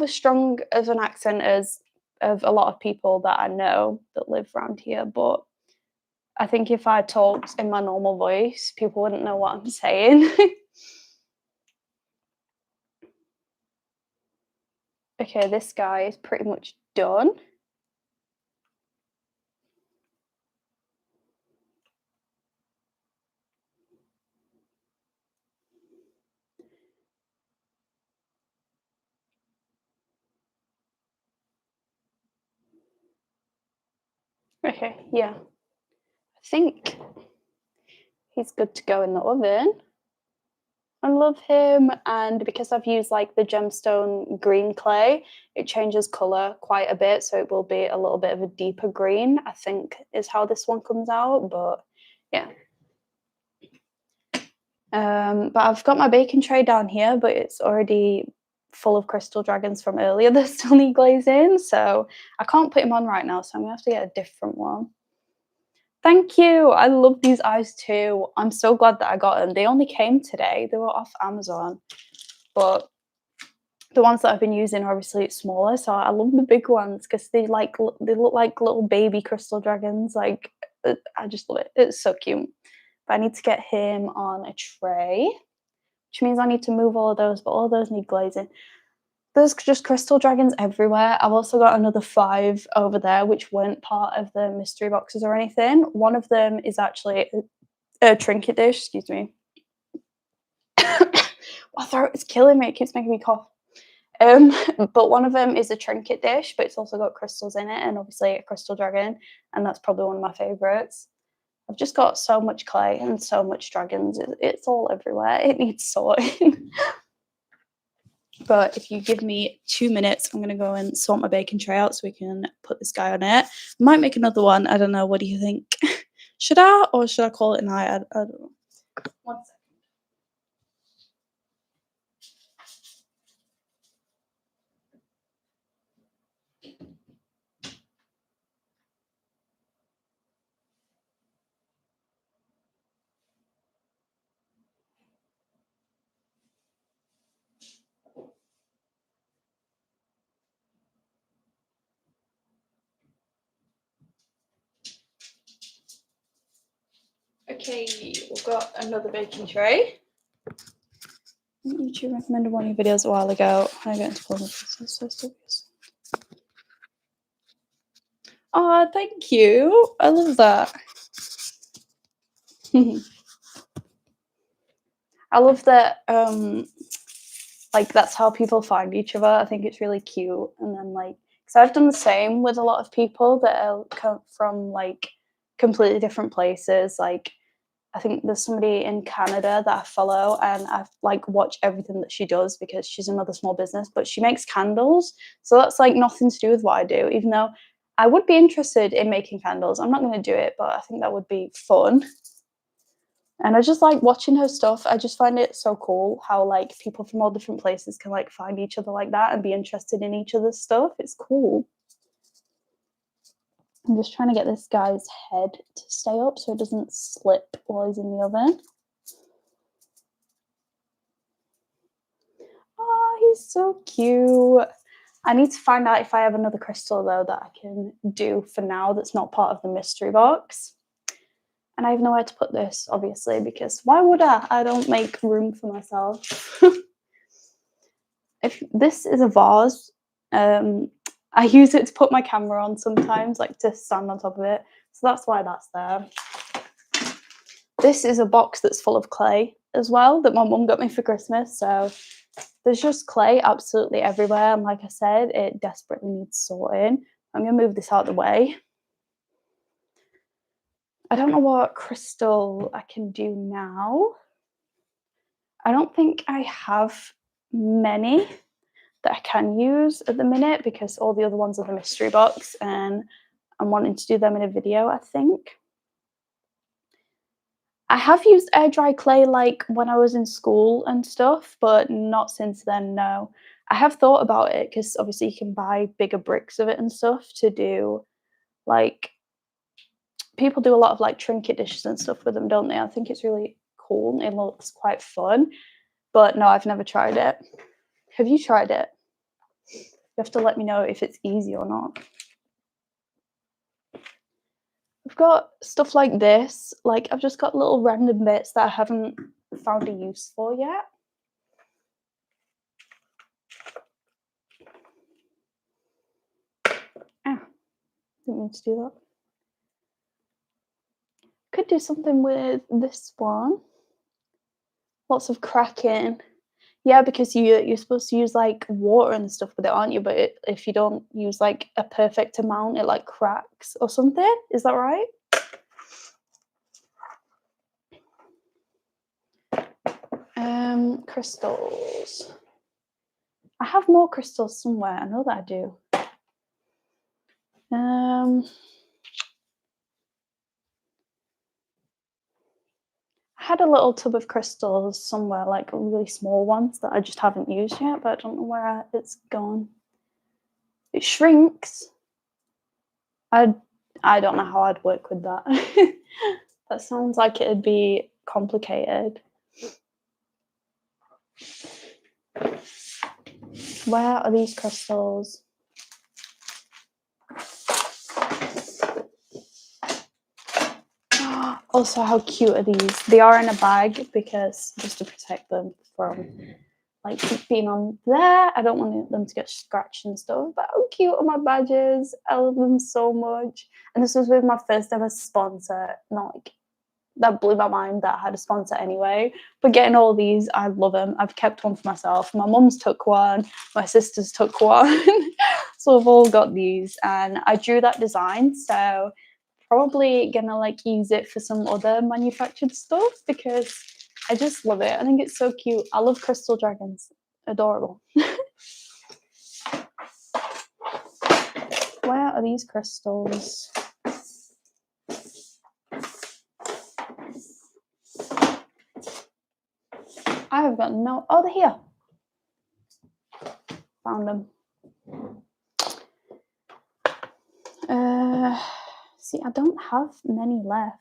as strong of an accent as of a lot of people that I know that live around here, but I think if I talked in my normal voice, people wouldn't know what I'm saying. Okay, this guy is pretty much done. Okay, yeah. I think he's good to go in the oven. I love him, and because I've used like the gemstone green clay, it changes color quite a bit, so it will be a little bit of a deeper green, I think is how this one comes out, but yeah. But I've got my baking tray down here, but it's already full of crystal dragons from earlier that still need glazing, so I can't put him on right now, so I'm gonna have to get a different one. Thank you. I love these eyes too. I'm so glad that I got them. They only came today. They were off Amazon, but the ones that I've been using are obviously smaller. So I love the big ones because they look like little baby crystal dragons. Like I just love it. It's so cute. But I need to get him on a tray, which means I need to move all of those. But all of those need glazing. There's just crystal dragons everywhere. I've also got another 5 over there, which weren't part of the mystery boxes or anything. One of them is actually a trinket dish. Excuse me. My throat is killing me. It keeps making me cough. Um, but one of them is a trinket dish, but it's also got crystals in it, and obviously a crystal dragon, and that's probably one of my favorites. I've just got so much clay and so much dragons. It's all everywhere. It needs sorting. But if you give me 2 minutes, I'm going to go and sort my baking tray out so we can put this guy on it. Might make another one. I don't know. What do you think? Should I, or should I call it a night? I don't know. 1 second. Okay, we've got another baking tray. YouTube recommended one of your videos a while ago. I get into pull so serious. Oh, thank you. I love that. I love that like that's how people find each other. I think it's really cute. And then like because I've done the same with a lot of people that come from like completely different places. Like I think there's somebody in Canada that I follow and I like watch everything that she does because she's another small business, but she makes candles. So that's like nothing to do with what I do, even though I would be interested in making candles. I'm not going to do it, but I think that would be fun. And I just like watching her stuff. I just find it so cool how like people from all different places can like find each other like that and be interested in each other's stuff. It's cool. I'm just trying to get this guy's head to stay up so it doesn't slip while he's in the oven. Oh, he's so cute. I need to find out if I have another crystal though that I can do for now that's not part of the mystery box. And I have nowhere to put this, obviously, because why would I? I don't make room for myself. If this is a vase, I use it to put my camera on sometimes, like to stand on top of it. So that's why that's there. This is a box that's full of clay as well that my mum got me for Christmas. So there's just clay absolutely everywhere. And like I said, it desperately needs sorting. I'm going to move this out of the way. I don't know what crystal I can do now. I don't think I have many that I can use at the minute because all the other ones are the mystery box and I'm wanting to do them in a video, I think. I have used air dry clay like when I was in school and stuff, but not since then, no. I have thought about it because obviously you can buy bigger bricks of it and stuff to do, like, people do a lot of like trinket dishes and stuff with them, don't they? I think it's really cool. It looks quite fun, but no, I've never tried it. Have you tried it? You have to let me know if it's easy or not. I've got stuff like this. Like, I've just got little random bits that I haven't found a use for yet. Ah, didn't mean to do that. Could do something with this one. Lots of cracking. Yeah, because you're supposed to use like water and stuff with it, aren't you? But if you don't use like a perfect amount, it like cracks or something. Is that right? Crystals. I have more crystals somewhere. I know that I do. I had a little tub of crystals somewhere, like really small ones that I just haven't used yet, but I don't know where it's gone. It shrinks. I don't know how I'd work with that. That sounds like it'd be complicated. Where are these crystals? Also, how cute are these? They are in a bag because just to protect them from like being on there. I don't want them to get scratched and stuff. But how cute are my badges? I love them so much. And this was with my first ever sponsor. Not like that blew my mind that I had a sponsor anyway. But getting all these, I love them. I've kept one for myself. My mum's took one. My sisters took one. So I've all got these, and I drew that design. So probably gonna like use it for some other manufactured stuff because I just love it. I think it's so cute. I love crystal dragons. Adorable. Where are these crystals? I have got no. Oh, they're here. Found them. See, I don't have many left.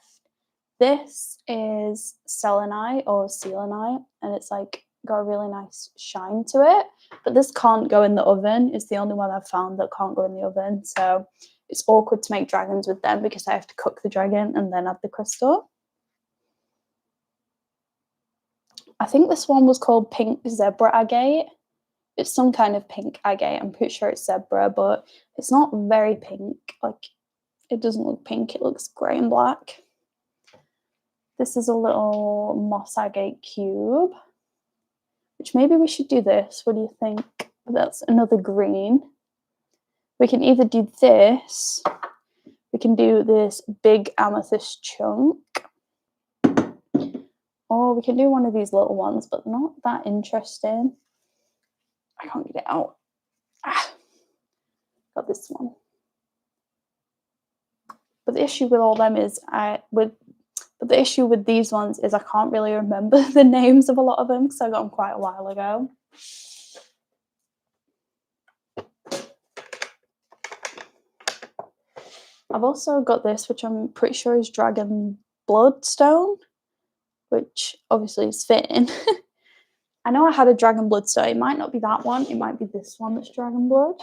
This is selenite or selenite, and it's like got a really nice shine to it. But this can't go in the oven. It's the only one I've found that can't go in the oven. So it's awkward to make dragons with them because I have to cook the dragon and then add the crystal. I think this one was called Pink Zebra Agate. It's some kind of pink agate. I'm pretty sure it's zebra, but it's not very pink. Like, it doesn't look pink. It looks grey and black. This is a little moss agate cube, which maybe we should do this. What do you think? That's another green. We can either do this. We can do this big amethyst chunk. Or we can do one of these little ones, but not that interesting. I can't get it out. Got this one. But the issue with all them is But the issue with these ones is I can't really remember the names of a lot of them because I got them quite a while ago. I've also got this, which I'm pretty sure is Dragon Bloodstone, which obviously is fitting. I know I had a Dragon Bloodstone. It might not be that one. It might be this one that's Dragon Blood.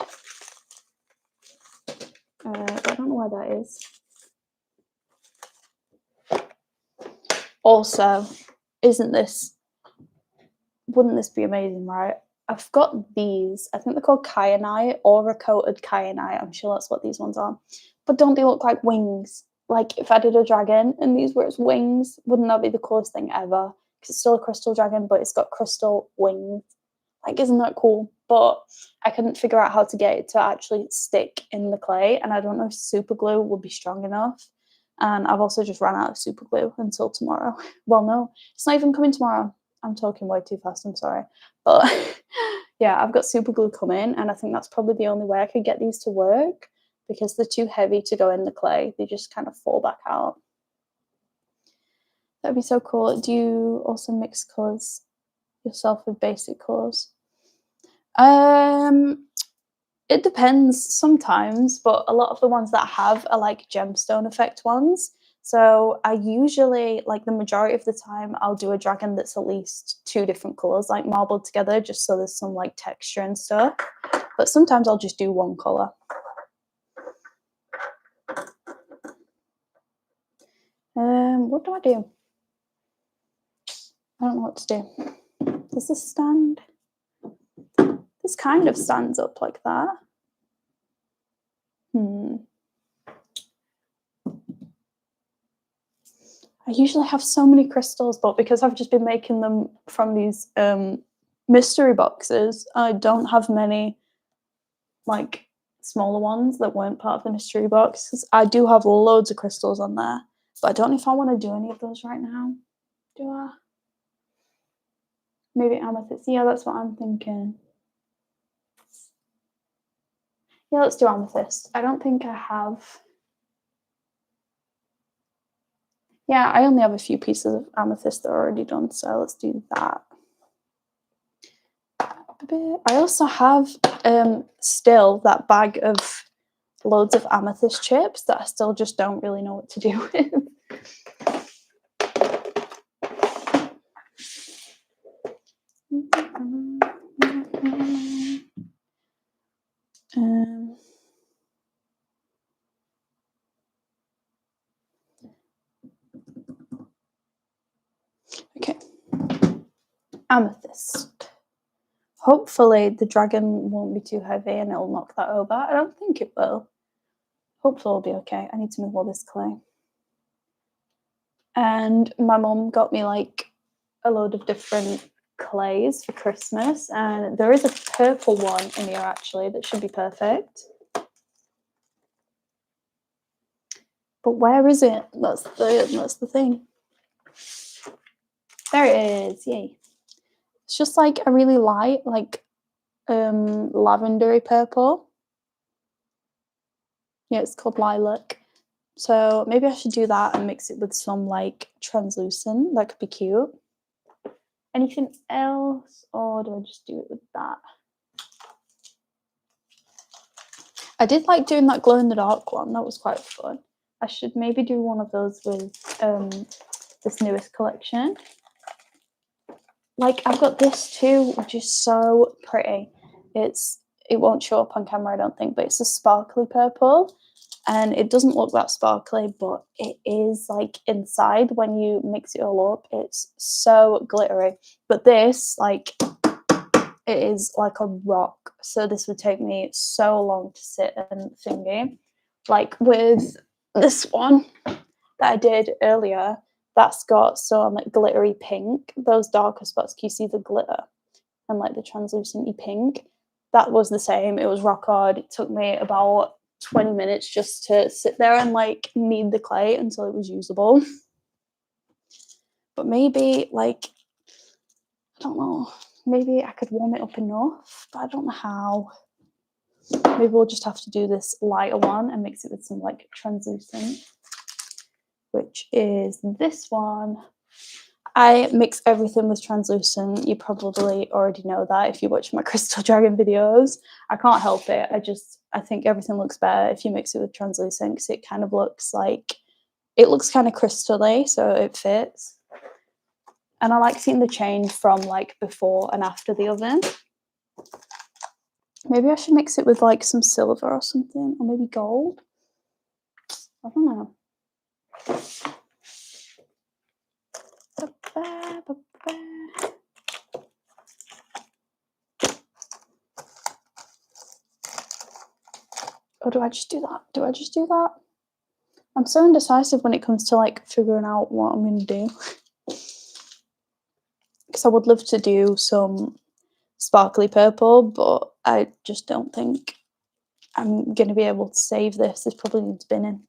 But I don't know where that is. Also, wouldn't this be amazing, right? I've got these. I think they're called kyanite, aura coated kyanite. I'm sure that's what these ones are. But don't they look like wings? Like if I did a dragon and these were its wings, wouldn't that be the coolest thing ever? Because it's still a crystal dragon, but it's got crystal wings. Like, isn't that cool? But I couldn't figure out how to get it to actually stick in the clay, and I don't know if super glue would be strong enough. And I've also just run out of super glue until tomorrow. Well, no, it's not even coming tomorrow. I'm talking way too fast, I'm sorry. But yeah, I've got super glue coming, and I think that's probably the only way I could get these to work because they're too heavy to go in the clay. They just kind of fall back out. That'd be so cool. Do you also mix colours yourself with basic colours? It depends sometimes, but a lot of the ones that I have are like gemstone effect ones. So I usually, like the majority of the time, I'll do a dragon that's at least 2 different colours, like marbled together, just so there's some like texture and stuff. But sometimes I'll just do one colour. What do I do? I don't know what to do. Does this stand? This kind of stands up like that. I usually have so many crystals, but because I've just been making them from these mystery boxes, I don't have many like smaller ones that weren't part of the mystery box. 'Cause I do have loads of crystals on there, but I don't know if I want to do any of those right now. Do I? Maybe amethyst. Yeah, that's what I'm thinking. Yeah, let's do amethyst. I don't think I have. Yeah, I only have a few pieces of amethyst that are already done, so let's do that. I also have still that bag of loads of amethyst chips that I still just don't really know what to do with. Okay, amethyst. Hopefully the dragon won't be too heavy and it'll knock that over. I don't think it will. Hopefully it'll be okay. I need to move all this clay. And my mum got me like a load of different clays for Christmas, and there is a purple one in here actually that should be perfect. But where is it? That's the thing. There it is. Yay. It's just like a really light, like lavendery purple. Yeah, it's called lilac. So maybe I should do that and mix it with some like translucent. That could be cute. Anything else, or do I just do it with that? I did like doing that glow in the dark one. That was quite fun. I should maybe do one of those with this newest collection. Like I've got this too, which is so pretty. It won't show up on camera, I don't think, but it's a sparkly purple. And it doesn't look that sparkly, but it is like inside when you mix it all up. It's so glittery. But this, like, it is like a rock. So this would take me so long to sit and thingy. Like with this one that I did earlier, that's got some like glittery pink. Those darker spots, can you see the glitter and like the translucent pink? That was the same. It was rock hard. It took me about 20 minutes just to sit there and like knead the clay until it was usable. But maybe like, I don't know, maybe I could warm it up enough, but I don't know how. Maybe we'll just have to do this lighter one and mix it with some like translucent, which is this one. I mix everything with translucent. You probably already know that if you watch my Crystal Dragon videos. I can't help it. I think everything looks better if you mix it with translucent because it kind of looks like, it looks kind of crystal-y, so it fits. And I like seeing the change from like before and after the oven. Maybe I should mix it with like some silver or something, or maybe gold. I don't know. Or do I just do that? Do I just do that? I'm so indecisive when it comes to like figuring out what I'm gonna do. Because I would love to do some sparkly purple, but I just don't think I'm gonna be able to save this. This probably needs binning.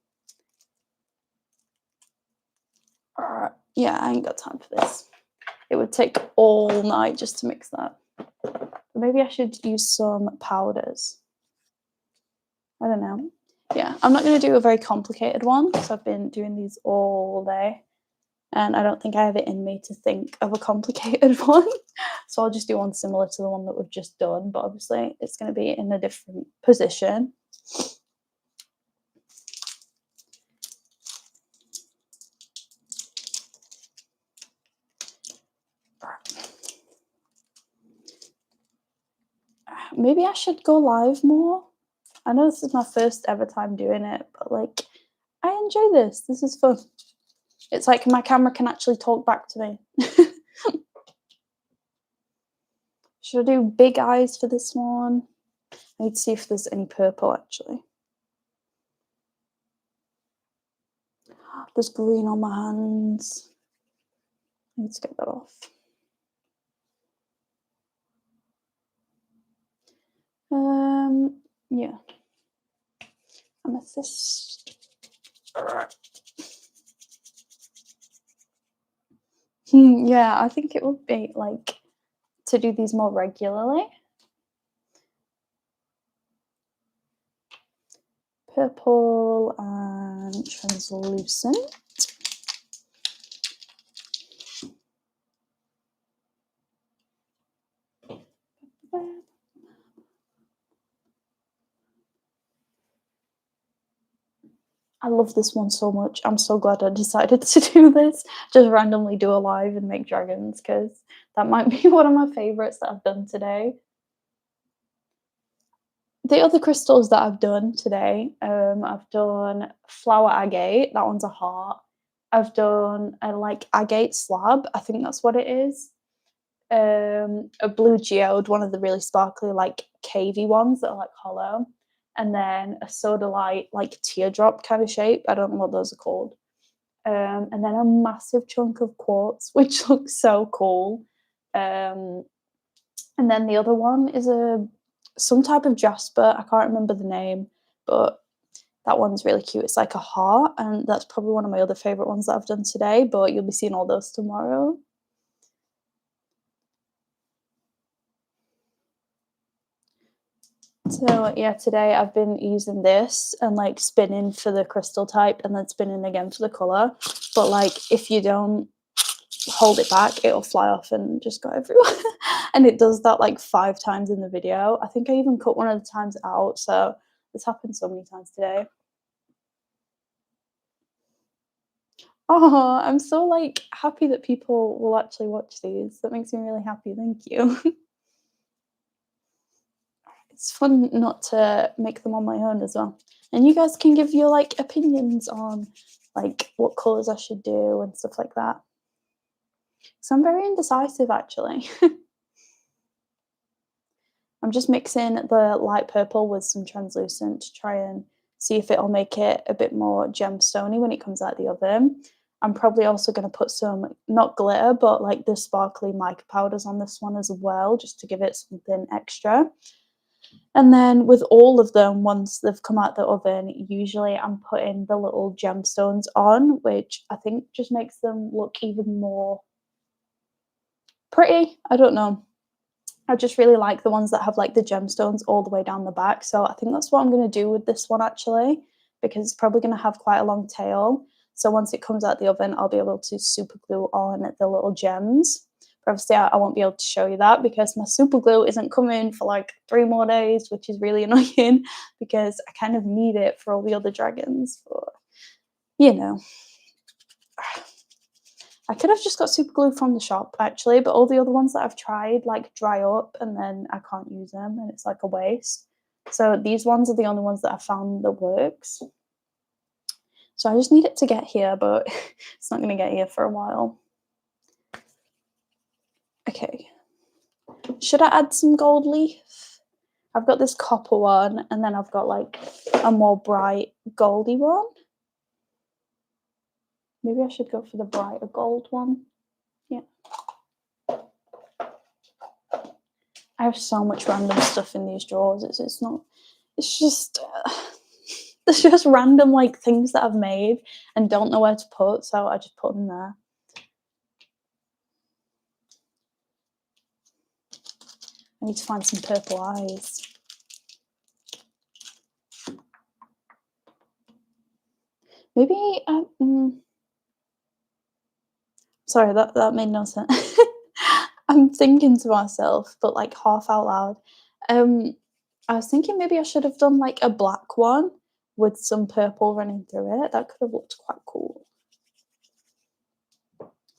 Yeah, I ain't got time for this. It would take all night just to mix that. Maybe I should use some powders. I don't know. Yeah, I'm not going to do a very complicated one because I've been doing these all day and I don't think I have it in me to think of a complicated one. So I'll just do one similar to the one that we've just done, but obviously it's going to be in a different position. Maybe I should go live more. I know this is my first ever time doing it, but like I enjoy this. This is fun. It's like my camera can actually talk back to me. Should I do big eyes for this one? I need to see if there's any purple actually. There's green on my hands. I need to get that off. Yeah. Amethyst. Yeah, I think it would be like to do these more regularly. Purple and translucent. I love this one so much. I'm so glad I decided to do this. Just randomly do a live and make dragons because that might be one of my favorites that I've done today. The other crystals that I've done today, I've done flower agate. That one's a heart. I've done a like agate slab. I think that's what it is. A blue geode, one of the really sparkly, like cavey ones that are like hollow, and then a sodalite, like teardrop kind of shape. I don't know what those are called. And then a massive chunk of quartz, which looks so cool. And then the other one is some type of jasper. I can't remember the name, but that one's really cute. It's like a heart, and that's probably one of my other favorite ones that I've done today. But you'll be seeing all those tomorrow. So yeah, today I've been using this and like spinning for the crystal type and then spinning again for the color. But like if you don't hold it back, it'll fly off and just go everywhere. And it does that like 5 times in the video. I think I even cut one of the times out. So this happened so many times today. Oh, I'm so like happy that people will actually watch these. That makes me really happy. Thank you. It's fun not to make them on my own as well. And you guys can give your like opinions on like what colors I should do and stuff like that. So I'm very indecisive actually. I'm just mixing the light purple with some translucent to try and see if it'll make it a bit more gemstony when it comes out of the oven. I'm probably also going to put some, not glitter, but like the sparkly mica powders on this one as well, just to give it something extra. And then with all of them, once they've come out the oven, usually I'm putting the little gemstones on, which I think just makes them look even more pretty. I don't know. I just really like the ones that have like the gemstones all the way down the back. So I think that's what I'm going to do with this one actually, because it's probably going to have quite a long tail. So once it comes out the oven, I'll be able to super glue on the little gems. But obviously I won't be able to show you that because my super glue isn't coming for like 3 more days, which is really annoying because I kind of need it for all the other dragons. But, you know. I could have just got super glue from the shop actually, but all the other ones that I've tried like dry up and then I can't use them and it's like a waste. So these ones are the only ones that I found that works. So I just need it to get here, but it's not going to get here for a while. Okay. Should I add some gold leaf? I've got this copper one, and then I've got like a more bright goldy one. Maybe I should go for the brighter gold one. Yeah. I have so much random stuff in these drawers. It's not. It's just. There's just random like things that I've made and don't know where to put, so I just put them there. I need to find some purple eyes. Maybe. Sorry, that made no sense. I'm thinking to myself, but like half out loud. I was thinking maybe I should have done like a black one with some purple running through it. That could have looked quite cool.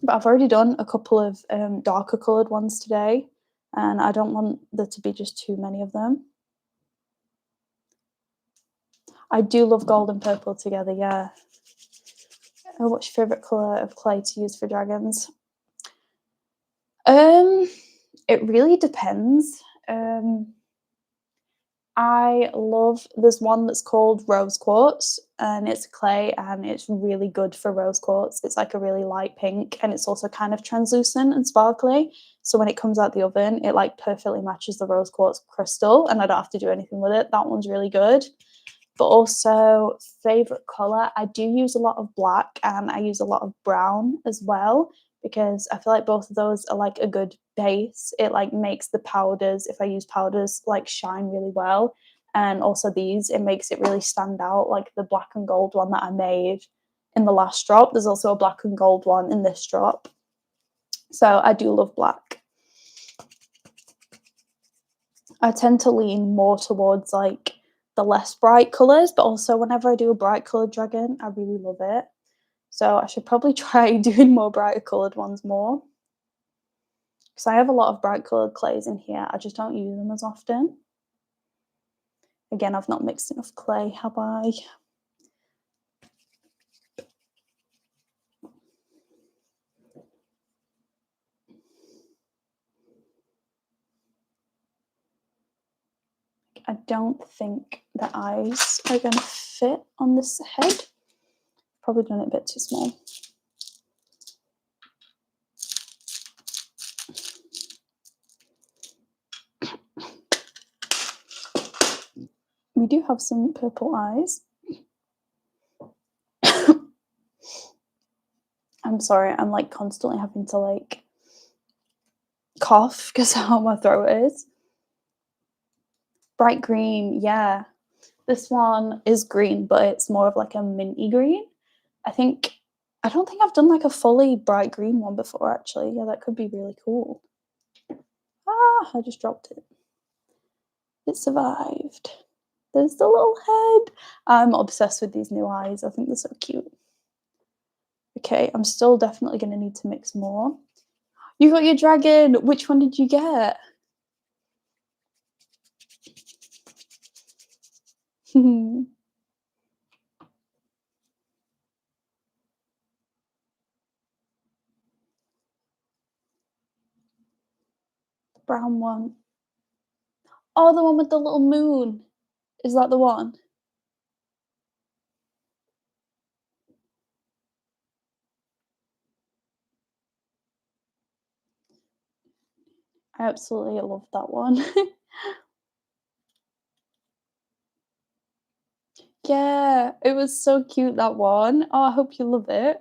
But I've already done a couple of darker coloured ones today, and I don't want there to be just too many of them. I do love gold and purple together, yeah. What's your favourite colour of clay to use for dragons? It really depends. There's one that's called rose quartz, and it's clay, and it's really good for rose quartz. It's like a really light pink, and it's also kind of translucent and sparkly. So when it comes out the oven, it like perfectly matches the rose quartz crystal, and I don't have to do anything with it. That one's really good. But also favorite color, I do use a lot of black, and I use a lot of brown as well, because I feel like both of those are like a good base. It like makes the powders, if I use powders, like shine really well. And also these, it makes it really stand out, like the black and gold one that I made in the last drop. There's also a black and gold one in this drop. So I do love black. I tend to lean more towards like the less bright colours, but also whenever I do a bright coloured dragon, I really love it. So I should probably try doing more brighter coloured ones more. Because I have a lot of bright coloured clays in here, I just don't use them as often. Again, I've not mixed enough clay, have I? I don't think the eyes are going to fit on this head. Probably done it a bit too small. We do have some purple eyes. I'm sorry, I'm like constantly having to like cough because how my throat is. Bright green, yeah. This one is green, but it's more of like a minty green. I don't think I've done like a fully bright green one before actually. Yeah, that could be really cool. Ah, I just dropped it. It survived. There's the little head. I'm obsessed with these new eyes. I think they're so cute. Okay, I'm still definitely going to need to mix more. You got your dragon. Which one did you get? Brown one. Oh, the one with the little moon. Is that the one? I absolutely love that one. Yeah, it was so cute, that one. Oh, I hope you love it.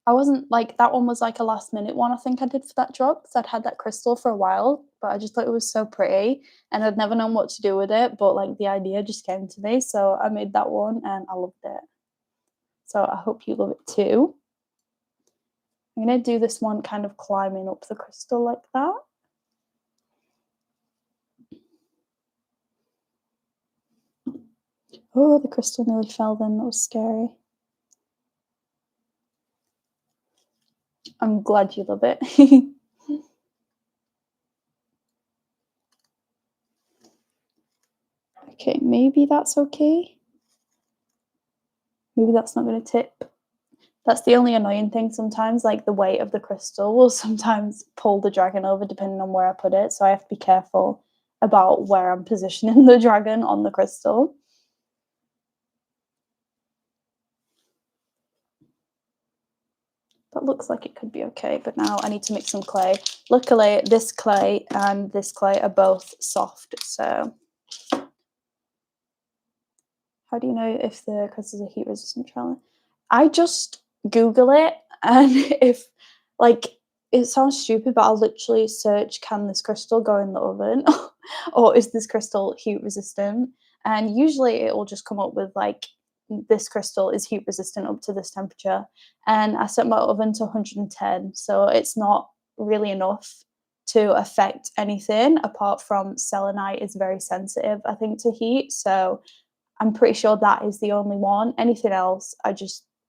I wasn't like that one was like a last minute one I think I did for that drop because I'd had that crystal for a while, but I just thought it was so pretty and I'd never known what to do with it, but like the idea just came to me, so I made that one and I loved it. So I hope you love it too. I'm gonna do this one kind of climbing up the crystal like that. Oh, the crystal nearly fell then, that was scary. I'm glad you love it. Okay, maybe that's okay. Maybe that's not going to tip. That's the only annoying thing sometimes, like, the weight of the crystal will sometimes pull the dragon over depending on where I put it, so I have to be careful about where I'm positioning the dragon on the crystal. That looks like it could be okay, but now I need to mix some clay. Luckily, this clay and this clay are both soft, so how do you know if the crystals are heat resistant, Charlie? I just Google it, and if like it sounds stupid, but I'll literally search, "Can this crystal go in the oven?" or "Is this crystal heat resistant?" And usually it will just come up with like, "This crystal is heat resistant up to this temperature." And I set my oven to 110, so it's not really enough to affect anything apart from selenite is very sensitive, I think, to heat. So I'm pretty sure that is the only one. Anything else,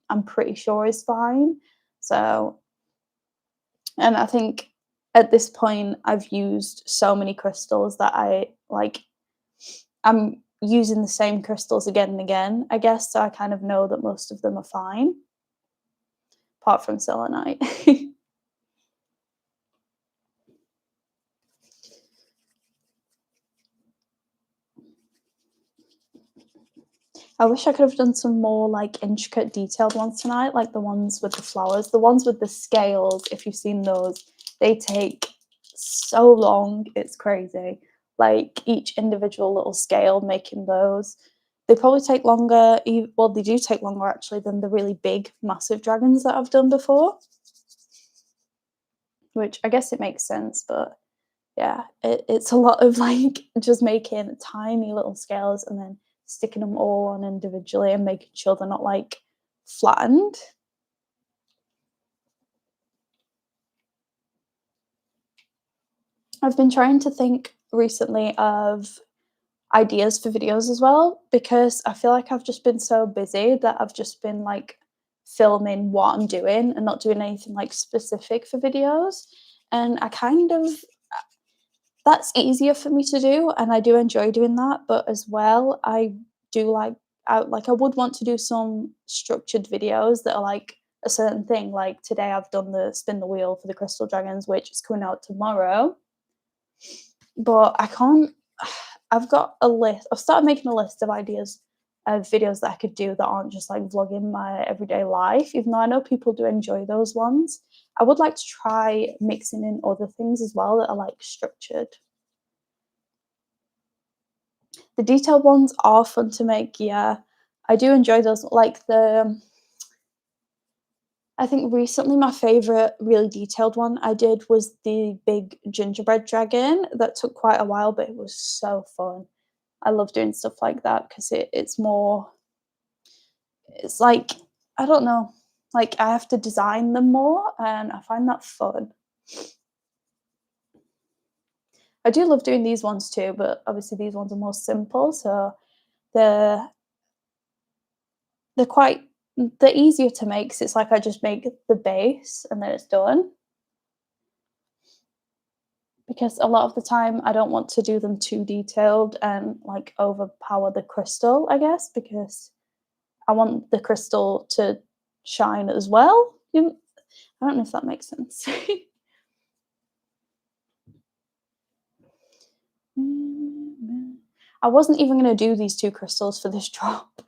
I'm pretty sure is fine. So, and I think at this point I've used so many crystals that I'm using the same crystals again and again, I guess, so I kind of know that most of them are fine, apart from selenite. I wish I could have done some more like intricate detailed ones tonight, like the ones with the flowers. The ones with the scales, if you've seen those, they take so long. It's crazy. Like each individual little scale making those. They probably take longer, well, they do take longer actually than the really big, massive dragons that I've done before, which I guess it makes sense, but yeah, it's a lot of like just making tiny little scales and then sticking them all on individually and making sure they're not like flattened. I've been trying to think recently of ideas for videos as well because I feel like I've just been so busy that I've just been like filming what I'm doing and not doing anything like specific for videos. And I kind of that's easier for me to do, and I do enjoy doing that, but as well, I do I would want to do some structured videos that are like a certain thing. Like today I've done the spin the wheel for the crystal dragons, which is coming out tomorrow. But I can't I've got a list. I've started making a list of ideas of videos that I could do that aren't just like vlogging my everyday life, even though I know people do enjoy those ones. I would like to try mixing in other things as well that are like structured. The detailed ones are fun to make, yeah. I do enjoy those, like I think recently my favorite really detailed one I did was the big gingerbread dragon. That took quite a while, but it was so fun. I love doing stuff like that because it's more it's like, I don't know, like I have to design them more and I find that fun. I do love doing these ones too, but obviously these ones are more simple, so they're They're quite they're easier to make 'cause it's like I just make the base and then it's done. Because a lot of the time I don't want to do them too detailed and like overpower the crystal, I guess, because I want the crystal to shine as well. I don't know if that makes sense. I wasn't even gonna do these 2 crystals for this drop.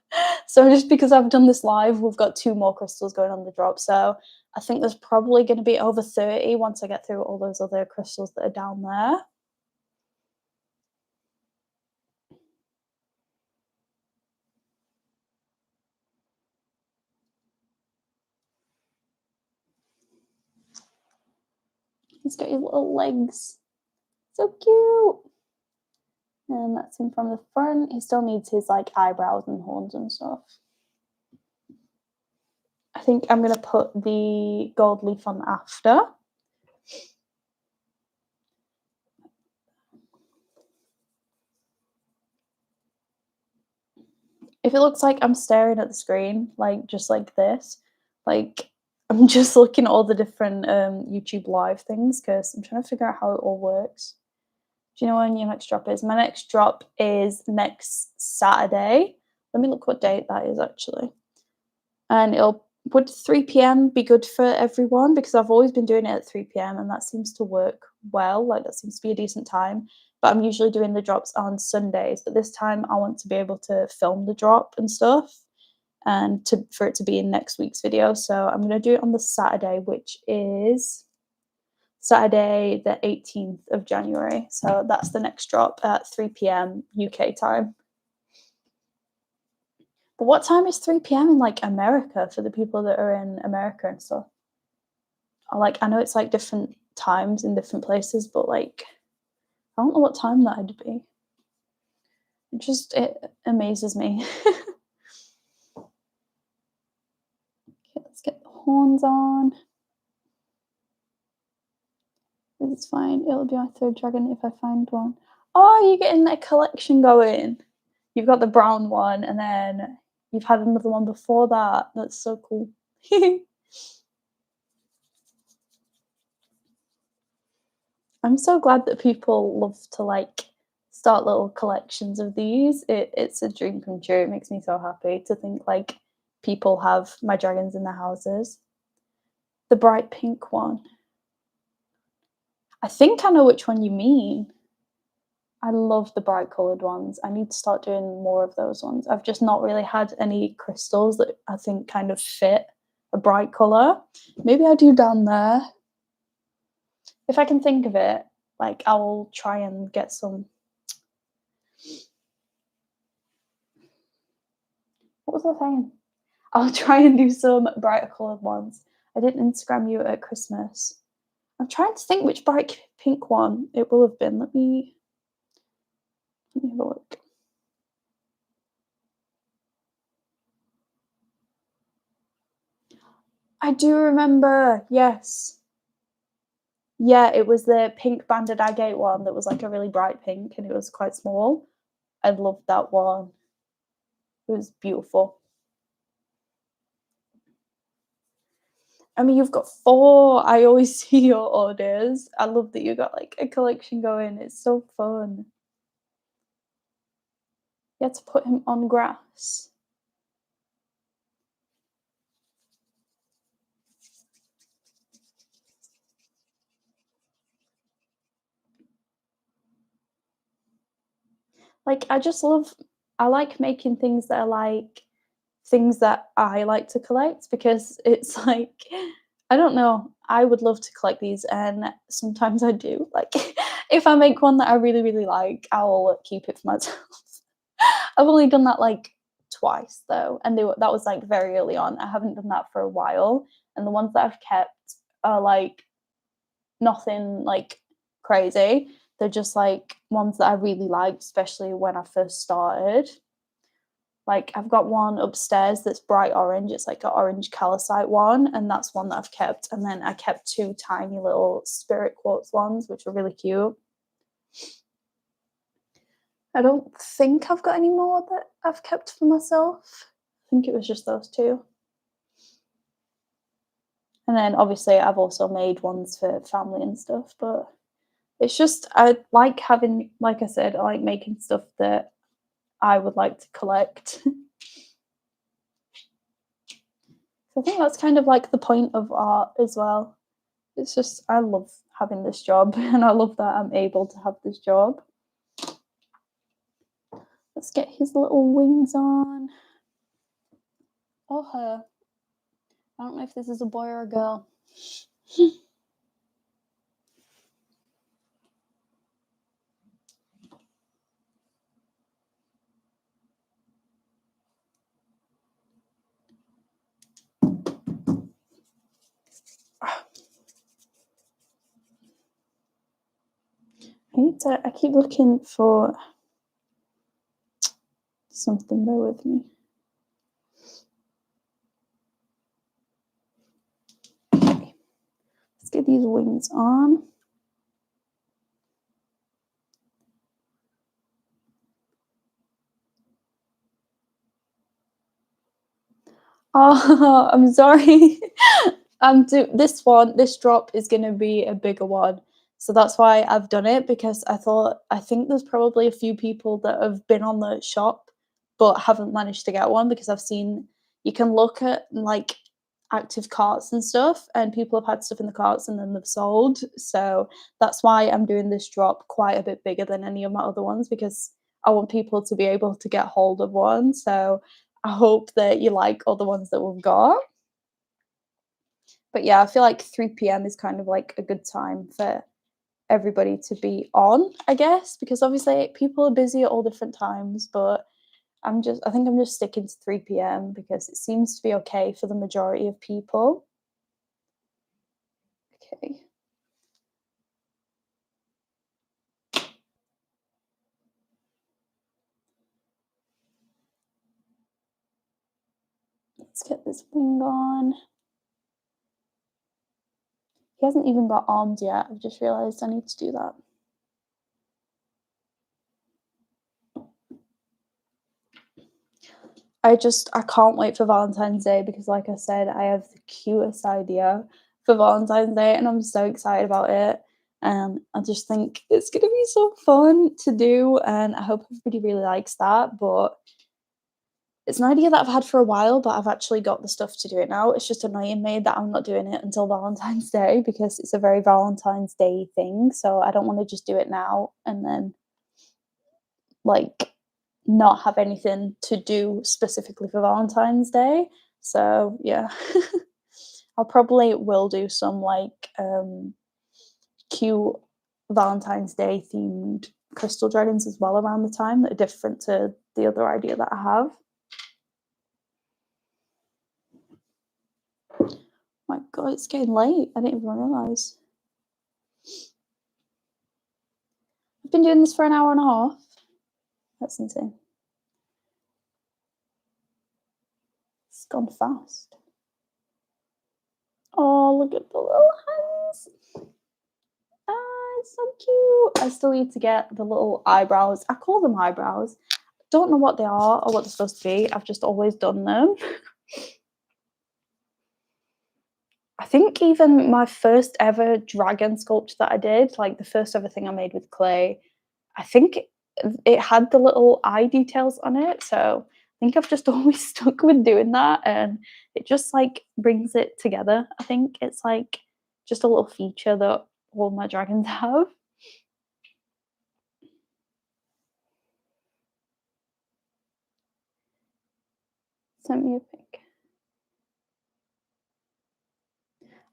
So just because I've done this live, we've got 2 more crystals going on the drop, so I think there's probably gonna be over 30 once I get through all those other crystals that are down there. He's got his little legs. So cute! And that's him from the front. He still needs his, like, eyebrows and horns and stuff. I think I'm gonna put the gold leaf on after. If it looks like I'm staring at the screen, like, just like this, like, I'm just looking at all the different, YouTube live things because 'cause I'm trying to figure out how it all works. Do you know when your next drop is? My next drop is next Saturday. Let me look what date that is actually. And Would 3 p.m. be good for everyone? Because I've always been doing it at 3 p.m. and that seems to work well. Like that seems to be a decent time. But I'm usually doing the drops on Sundays. But this time I want to be able to film the drop and stuff and to for it to be in next week's video. So I'm gonna do it on the Saturday, which is Saturday the 18th of January. So that's the next drop at 3 p.m. UK time. But what time is 3 p.m. in like America for the people that are in America and stuff? Like I know it's like different times in different places, but like I don't know what time that'd be. It amazes me. Okay, let's get the horns on. It's fine. It'll be my third dragon if I find one. Oh, you're getting a collection going. You've got the brown one, and then you've had another one before that. That's so cool. I'm so glad that people love to like start little collections of these. It's a dream come true. It makes me so happy to think like people have my dragons in their houses. The bright pink one. I think I know which one you mean. I love the bright coloured ones. I need to start doing more of those ones. I've just not really had any crystals that I think kind of fit a bright colour. Maybe I do down there. If I can think of it, like I'll try and get some. What was I saying? I'll try and do some brighter coloured ones. I didn't Instagram you at Christmas. I'm trying to think which bright pink one it will have been. Let me have a look. I do remember, yes. Yeah, it was the pink banded agate one that was like a really bright pink and it was quite small. I loved that one. It was beautiful. I mean, you've got 4. I always see your orders. I love that you got like a collection going. It's so fun. You had to put him on grass. Like I like making things that are like things that I like to collect because it's like I don't know, I would love to collect these and sometimes I do. Like if I make one that I really, really like, I'll keep it for myself. I've only done that like twice though, and that was like very early on. I haven't done that for a while, and the ones that I've kept are like nothing like crazy. They're just like ones that I really liked, especially when I first started. Like I've got one upstairs that's bright orange. It's like an orange calcite one, and that's one that I've kept. And then I kept 2 tiny little spirit quartz ones, which are really cute. I don't think I've got any more that I've kept for myself. I think it was just those 2. And then obviously I've also made ones for family and stuff, but it's just I like having, like I said, I like making stuff that I would like to collect. So I think that's kind of like the point of art as well. It's just I love having this job and I love that I'm able to have this job. Let's get his little wings on. Or her. I don't know if this is a boy or a girl. I keep looking for something, bear with me. Okay, let's get these wings on. Oh, I'm sorry. This drop is going to be a bigger one. So that's why I've done it because I think there's probably a few people that have been on the shop but haven't managed to get one because I've seen you can look at like active carts and stuff, and people have had stuff in the carts and then they've sold. So that's why I'm doing this drop quite a bit bigger than any of my other ones because I want people to be able to get hold of one. So I hope that you like all the ones that we've got. But yeah, I feel like 3 p.m. is kind of like a good time for everybody to be on, I guess, because obviously people are busy at all different times, but I think I'm just sticking to 3 p.m. because it seems to be okay for the majority of people. Okay. Let's get this wing on. He hasn't even got arms yet. I've just realized I need to do that. I can't wait for Valentine's Day because like I said, I have the cutest idea for Valentine's Day and I'm so excited about it. I just think it's gonna be so fun to do and I hope everybody really likes that. But it's an idea that I've had for a while, but I've actually got the stuff to do it now. It's just annoying me that I'm not doing it until Valentine's Day because it's a very Valentine's Day thing. So I don't want to just do it now and then like not have anything to do specifically for Valentine's Day. So yeah. I'll probably will do some like cute Valentine's Day themed crystal dragons as well around the time that are different to the other idea that I have. My god, it's getting late. I didn't even realise. I've been doing this for an hour and a half. That's insane. It's gone fast. Oh, look at the little hands. Ah, it's so cute. I still need to get the little eyebrows. I call them eyebrows. Don't know what they are or what they're supposed to be. I've just always done them. I think even my first ever dragon sculpture that I did, like the first ever thing I made with clay, I think it had the little eye details on it. So I think I've just always stuck with doing that and it just like brings it together. I think it's like just a little feature that all my dragons have. Send me a pic.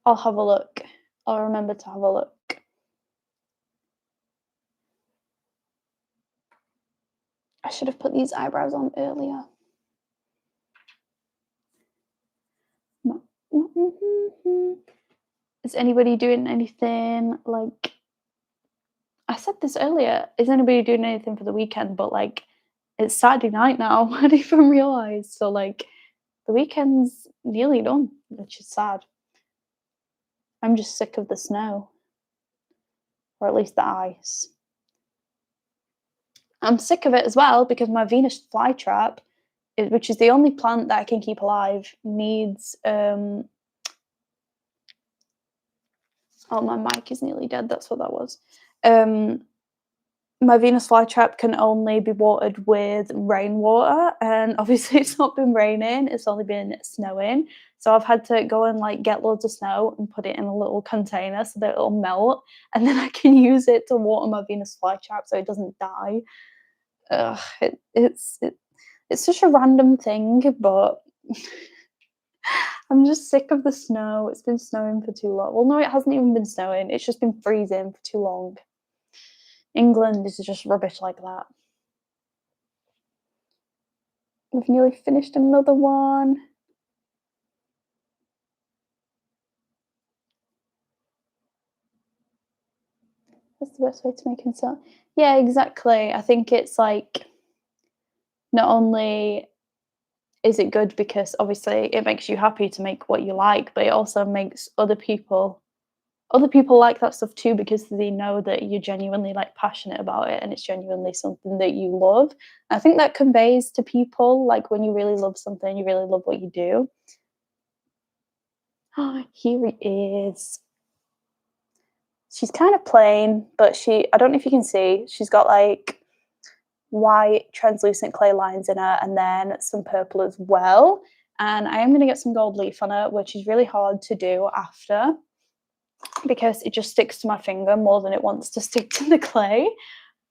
I'll have a look. I'll remember to have a look. I should have put these eyebrows on earlier. Is anybody doing anything like I said this earlier? Is anybody doing anything for the weekend? But like it's Saturday night now. I didn't even realize. So like the weekend's nearly done, which is sad. I'm just sick of the snow, or at least the ice. I'm sick of it as well because my Venus flytrap, which is the only plant that I can keep alive, needs. Oh, my mic is nearly dead. That's what that was. My Venus flytrap can only be watered with rainwater, and obviously it's not been raining. It's only been snowing. So I've had to go and like get loads of snow and put it in a little container so that it'll melt, and then I can use it to water my Venus flytrap so it doesn't die. Ugh, it's such a random thing, but I'm just sick of the snow. It's been snowing for too long. Well, no, it hasn't even been snowing. It's just been freezing for too long. England is just rubbish like that. We've nearly finished another one. That's the best way to make him sound. Yeah, exactly. I think it's like not only is it good because obviously it makes you happy to make what you like, but it also makes other people like that stuff too because they know that you're genuinely like passionate about it and it's genuinely something that you love. I think that conveys to people like when you really love something, you really love what you do. Oh, here he is. She's kind of plain, but I don't know if you can see, she's got like white translucent clay lines in her and then some purple as well. and I am going to get some gold leaf on it, which is really hard to do after because it just sticks to my finger more than it wants to stick to the clay.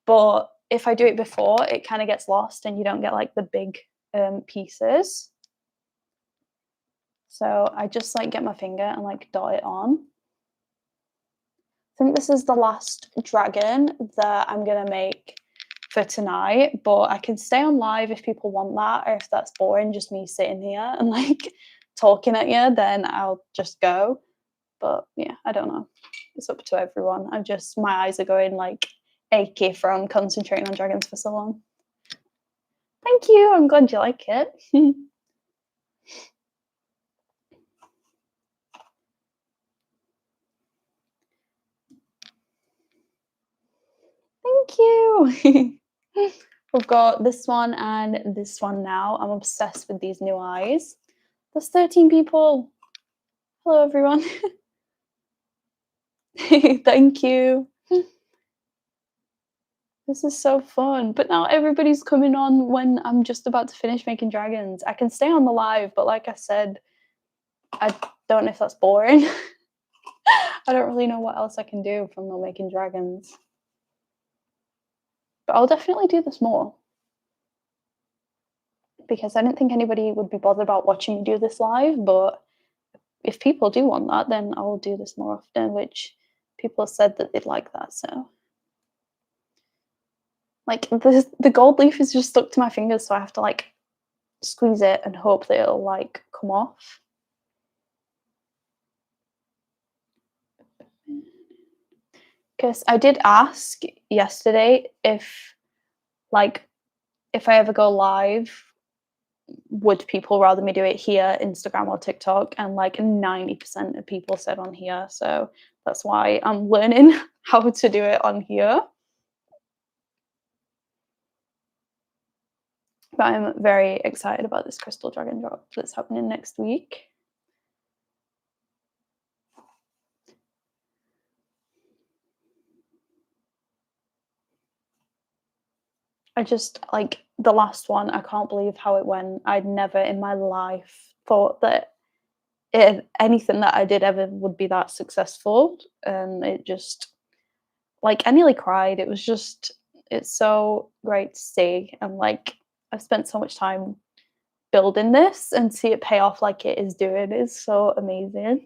But if I do it before, it kind of gets lost and you don't get like the big pieces. So I just like get my finger and like dot it on. I think this is the last dragon that I'm gonna make for tonight, but I can stay on live if people want that, or if that's boring, just me sitting here and like talking at you, then I'll just go. But yeah, I don't know. It's up to everyone. My eyes are going like achy from concentrating on dragons for so long. Thank you. I'm glad you like it. Thank you. We've got this one and this one now. I'm obsessed with these new eyes. There's 13 people. Hello, everyone. Thank you. This is so fun. But now everybody's coming on when I'm just about to finish making dragons. I can stay on the live, but like I said, I don't know if that's boring. I don't really know what else I can do from not making dragons. But I'll definitely do this more. Because I didn't think anybody would be bothered about watching me do this live, but if people do want that, then I'll do this more often, which people said that they'd like that, so. Like, the gold leaf is just stuck to my fingers, so I have to, like, squeeze it and hope that it'll, like, come off. Because I did ask yesterday if I ever go live, would people rather me do it here, Instagram or TikTok? And like 90% of people said on here. So that's why I'm learning how to do it on here. But I'm very excited about this crystal dragon drop that's happening next week. I just like the last one, I can't believe how it went. I'd never in my life thought that anything that I did ever would be that successful. And it just, like, I nearly cried. It's so great to see. And like, I've spent so much time building this and see it pay off like it is doing is so amazing.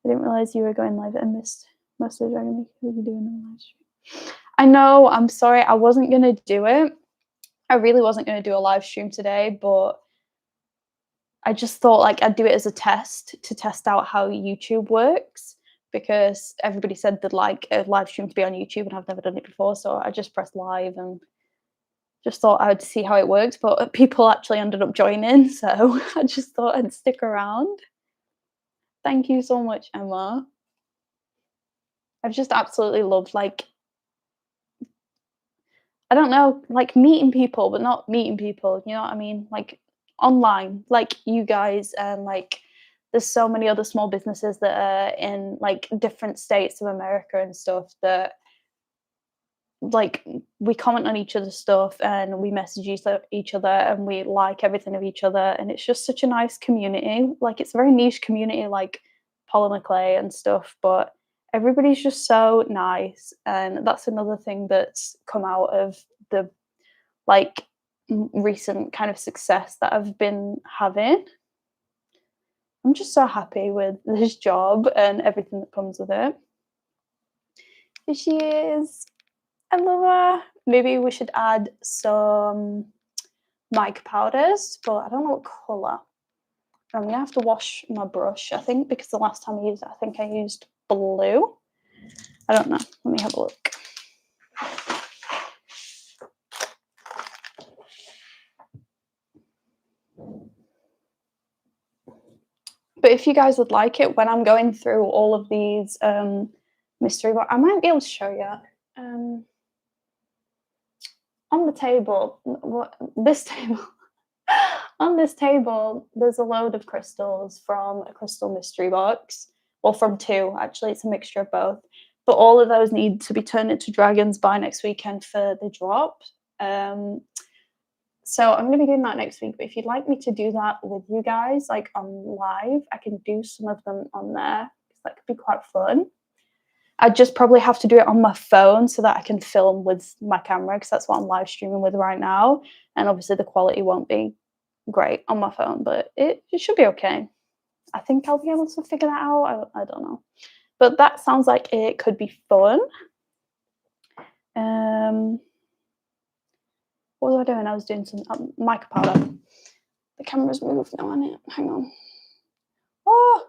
I didn't realize you were going live. I missed most of the Dragon Week. What are you doing on live stream? I know, I'm sorry, I wasn't gonna do it. I really wasn't gonna do a live stream today, but I just thought like I'd do it as a test to test out how YouTube works, because everybody said they'd like a live stream to be on YouTube and I've never done it before. So I just pressed live and just thought I would see how it worked, but people actually ended up joining. So I just thought I'd stick around. Thank you so much, Emma. I've just absolutely loved, like, I don't know, like meeting people, but not meeting people, you know what I mean? Like online, like you guys, and like there's so many other small businesses that are in like different states of America and stuff that like we comment on each other's stuff and we message each other and we like everything of each other, and it's just such a nice community. Like it's a very niche community, like polymer clay and stuff, but everybody's just so nice. And that's another thing that's come out of the like recent kind of success that I've been having. I'm just so happy with this job and everything that comes with it. Here she is. I love her. Maybe we should add some mic powders, but I don't know what colour. I'm gonna have to wash my brush, I think, because the last time I used it, I think I used blue. I don't know. Let me have a look. But if you guys would like it, when I'm going through all of these mystery box, I might be able to show you. On the table, this table, on this table, there's a load of crystals from a crystal mystery box. Well, from two, actually. It's a mixture of both. But all of those need to be turned into dragons by next weekend for the drop. So I'm going to be doing that next week. But if you'd like me to do that with you guys, like on live, I can do some of them on there. That could be quite fun. I just probably have to do it on my phone so that I can film with my camera because that's what I'm live streaming with right now. And obviously the quality won't be great on my phone, but it should be okay. I think I'll be able to figure that out. I don't know. But that sounds like it could be fun. What was I doing? I was doing some mica powder. The camera's moved now, isn't it? Hang on. Oh!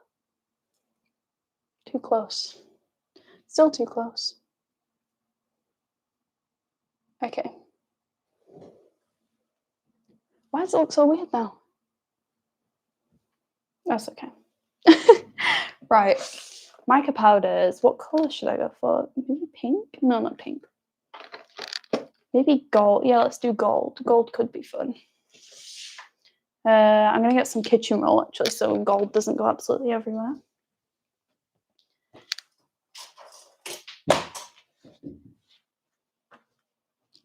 Too close. Still too close. Okay. Why does it look so weird now? That's okay. Right. Mica powders. What colour should I go for? Maybe pink? No, not pink. Maybe gold. Yeah, let's do gold. Gold could be fun. I'm going to get some kitchen roll, actually, so gold doesn't go absolutely everywhere.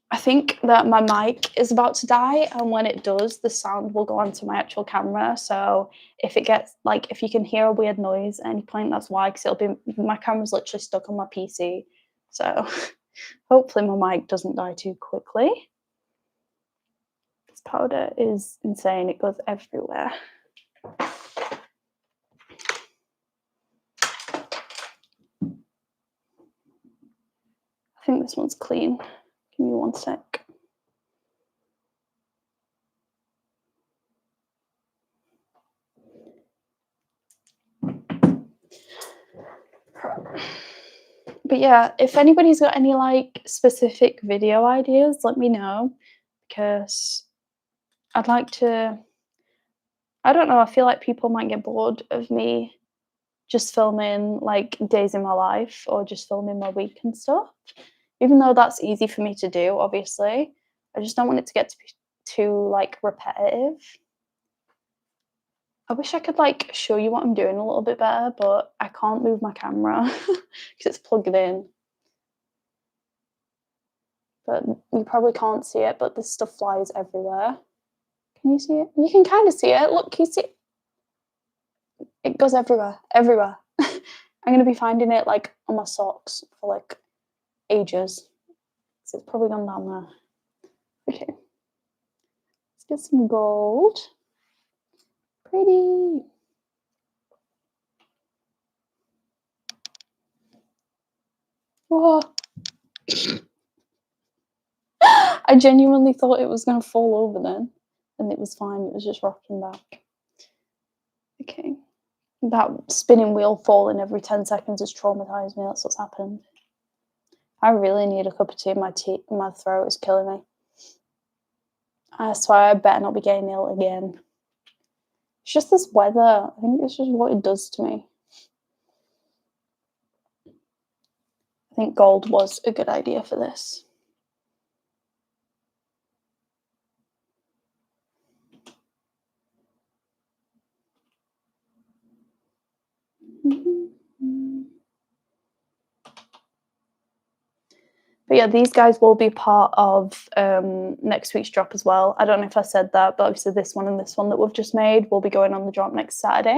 I think that my mic is about to die, and when it does, the sound will go onto my actual camera. So if it gets, like, if you can hear a weird noise at any point, that's why, because it'll be, my camera's literally stuck on my PC. So hopefully my mic doesn't die too quickly. This powder is insane. It goes everywhere. I think this one's clean. Give me one sec. But yeah, if anybody's got any like specific video ideas, let me know, because I'd like to, I don't know, I feel like people might get bored of me just filming like days in my life or just filming my week and stuff. Even though that's easy for me to do, obviously, I just don't want it to get to be too like repetitive. I wish I could like show you what I'm doing a little bit better, but I can't move my camera because it's plugged in. But you probably can't see it, but this stuff flies everywhere. Can you see it? You can kind of see it. Look, can you see it? It goes everywhere, everywhere. I'm going to be finding it like on my socks for like ages. So it's probably gone down there. Okay. Let's get some gold. Pretty. Whoa. I genuinely thought it was going to fall over then, and it was fine. It was just rocking back. Okay. That spinning wheel falling every 10 seconds has traumatized me. That's what's happened. I really need a cup of tea. My throat is killing me. I swear I better not be getting ill again. It's just this weather. I think it's just what it does to me. I think gold was a good idea for this. But yeah, these guys will be part of next week's drop as well. I don't know if I said that, but obviously this one and this one that we've just made will be going on the drop next Saturday.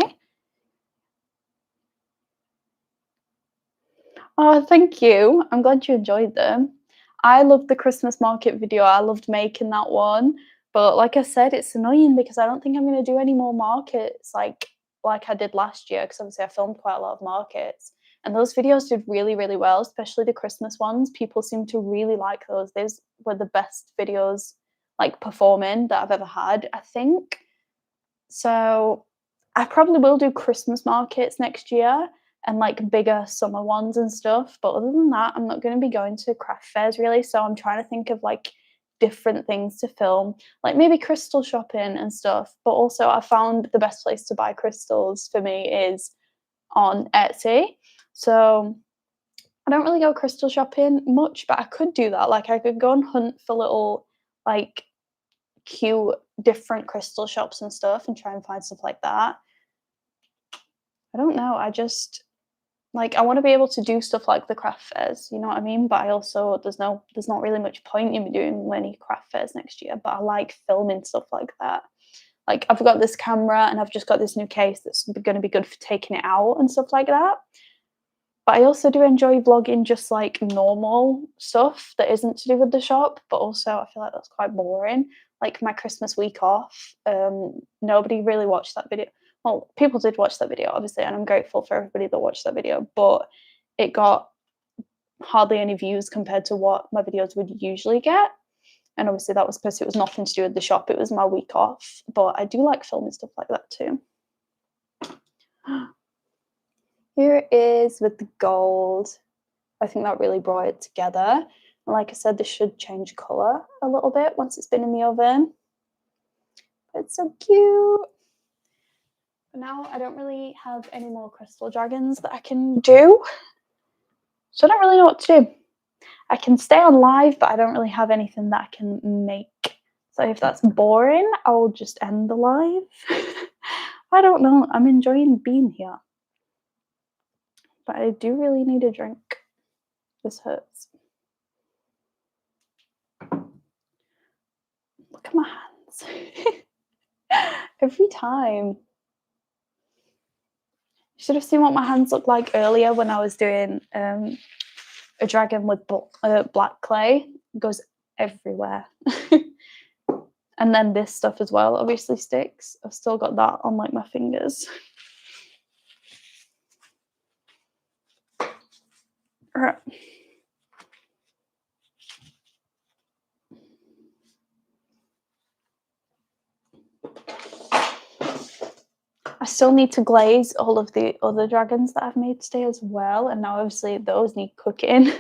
Oh, thank you. I'm glad you enjoyed them. I loved the Christmas market video. I loved making that one. But like I said, it's annoying because I don't think I'm going to do any more markets like I did last year, because obviously I filmed quite a lot of markets. And those videos did really, really well, especially the Christmas ones. People seem to really like those. Those were the best videos like performing that I've ever had, I think. So I probably will do Christmas markets next year and like bigger summer ones and stuff. But other than that, I'm not going to be going to craft fairs really. So I'm trying to think of like different things to film, like maybe crystal shopping and stuff. But also, I found the best place to buy crystals for me is on Etsy. So I don't really go crystal shopping much, but I could do that. Like I could go and hunt for little like cute different crystal shops and stuff and try and find stuff like that. I don't know. I just Like, I wanna be able to do stuff like the craft fairs, you know what I mean? But I also there's not really much point in me doing many craft fairs next year, but I like filming stuff like that. Like, I've got this camera and I've just got this new case that's gonna be good for taking it out and stuff like that. But I also do enjoy vlogging just like normal stuff that isn't to do with the shop, but also I feel like that's quite boring. Like my Christmas week off, nobody really watched that video. Well, people did watch that video, obviously, and I'm grateful for everybody that watched that video, but it got hardly any views compared to what my videos would usually get. And obviously that was because it was nothing to do with the shop, it was my week off. But I do like filming stuff like that too. Here it is with the gold. I think that really brought it together. And like I said, this should change colour a little bit once it's been in the oven. But it's so cute. But now I don't really have any more crystal dragons that I can do. So I don't really know what to do. I can stay on live, but I don't really have anything that I can make. So if that's boring, I'll just end the live. I don't know. I'm enjoying being here. But I do really need a drink. This hurts. Look at my hands. Every time. You should have seen what my hands looked like earlier when I was doing a dragon with black clay. It goes everywhere. And then this stuff as well obviously sticks. I've still got that on like my fingers. Right. I still need to glaze all of the other dragons that I've made today as well, and now obviously those need cooking.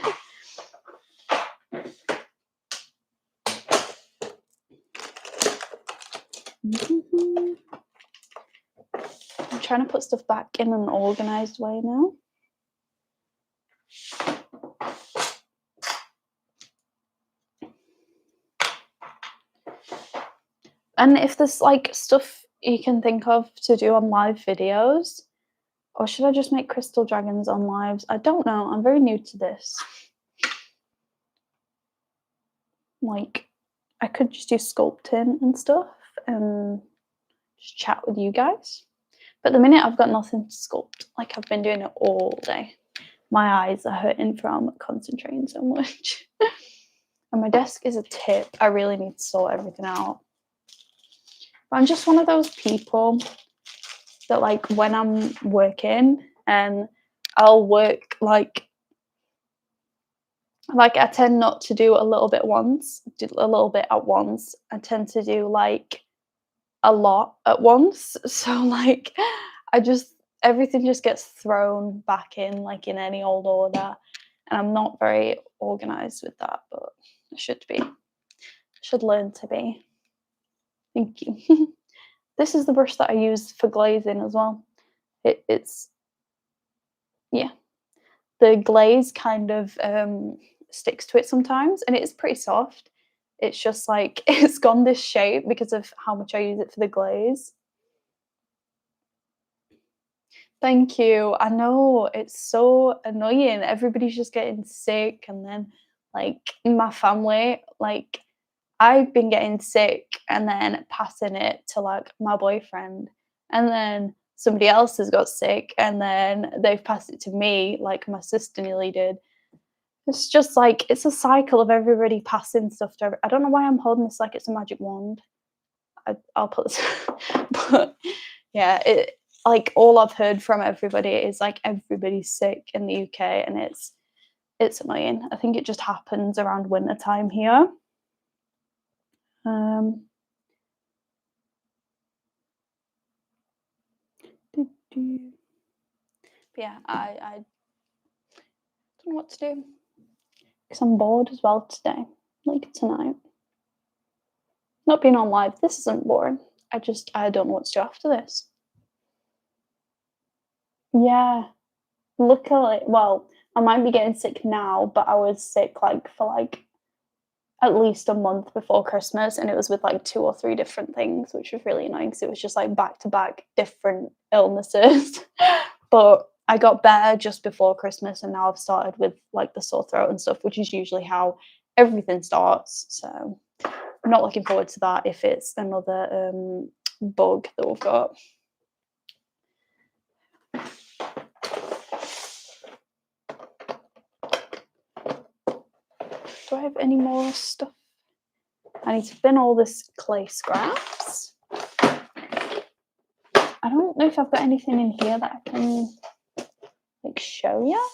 I'm trying to put stuff back in an organized way now. And if there's like stuff you can think of to do on live videos, or should I just make crystal dragons on lives? I don't know. I'm very new to this. Like, I could just do sculpting and stuff and just chat with you guys. But at the minute, I've got nothing to sculpt. Like, I've been doing it all day. My eyes are hurting from concentrating so much. And my desk is a tip. I really need to sort everything out. But I'm just one of those people that, like, when I'm working and I'll work, like I tend not to do a little bit at once. I tend to do, like, a lot at once. So, like, everything just gets thrown back in, like, in any old order. And I'm not very organized with that, but I should be. I should learn to be. Thank you. This is the brush that I use for glazing as well. It's yeah. The glaze kind of sticks to it sometimes, and it's pretty soft. It's just like it's gone this shape because of how much I use it for the glaze. Thank you. I know, it's so annoying. Everybody's just getting sick, and then, like, my family, like, I've been getting sick and then passing it to, like, my boyfriend, and then somebody else has got sick, and then they've passed it to me, like my sister nearly did. It's just like it's a cycle of everybody passing stuff to I don't know why I'm holding this like it's a magic wand. I'll put this but yeah, like, all I've heard from everybody is, like, everybody's sick in the UK, and it's annoying. I think it just happens around winter time here. Yeah, I don't know what to do because I'm bored as well today, like tonight. Not being on live, this isn't boring. I don't know what to do after this. Yeah, luckily, well, I might be getting sick now, but I was sick like for like at least a month before Christmas, and it was with like 2 or 3 different things, which was really annoying because it was just like back to back different illnesses. But I got better just before Christmas, and now I've started with like the sore throat and stuff, which is usually how everything starts. So I'm not looking forward to that if it's another bug that we've got. Do I have any more stuff? I need to bin all this clay scraps. I don't know if I've got anything in here that I can like show you.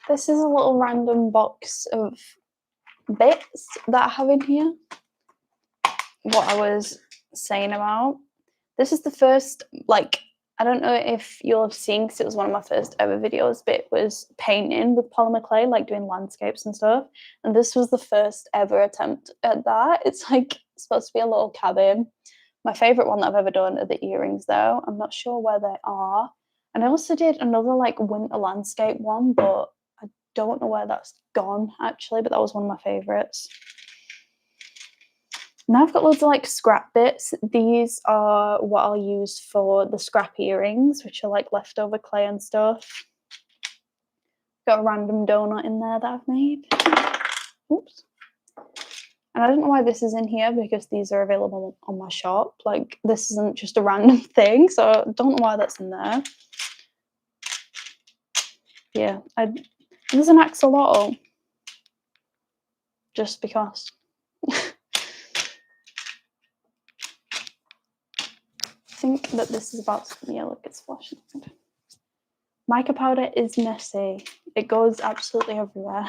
This is a little random box of bits that I have in here. What I was saying about. This is the first, like, I don't know if you'll have seen, because it was one of my first ever videos, but it was painting with polymer clay, like doing landscapes and stuff. And this was the first ever attempt at that. It's like supposed to be a little cabin. My favourite one that I've ever done are the earrings, though. I'm not sure where they are. And I also did another like winter landscape one, but I don't know where that's gone actually, but that was one of my favourites. Now I've got loads of like scrap bits. These are what I'll use for the scrap earrings, which are like leftover clay and stuff. Got a random donut in there that I've made. Oops. And I don't know why this is in here because these are available on my shop. Like this isn't just a random thing, so I don't know why that's in there. Yeah, there's an axolotl. Just because. I think that this is about to, yeah, look, it's flashing. Mica powder is messy. It goes absolutely everywhere.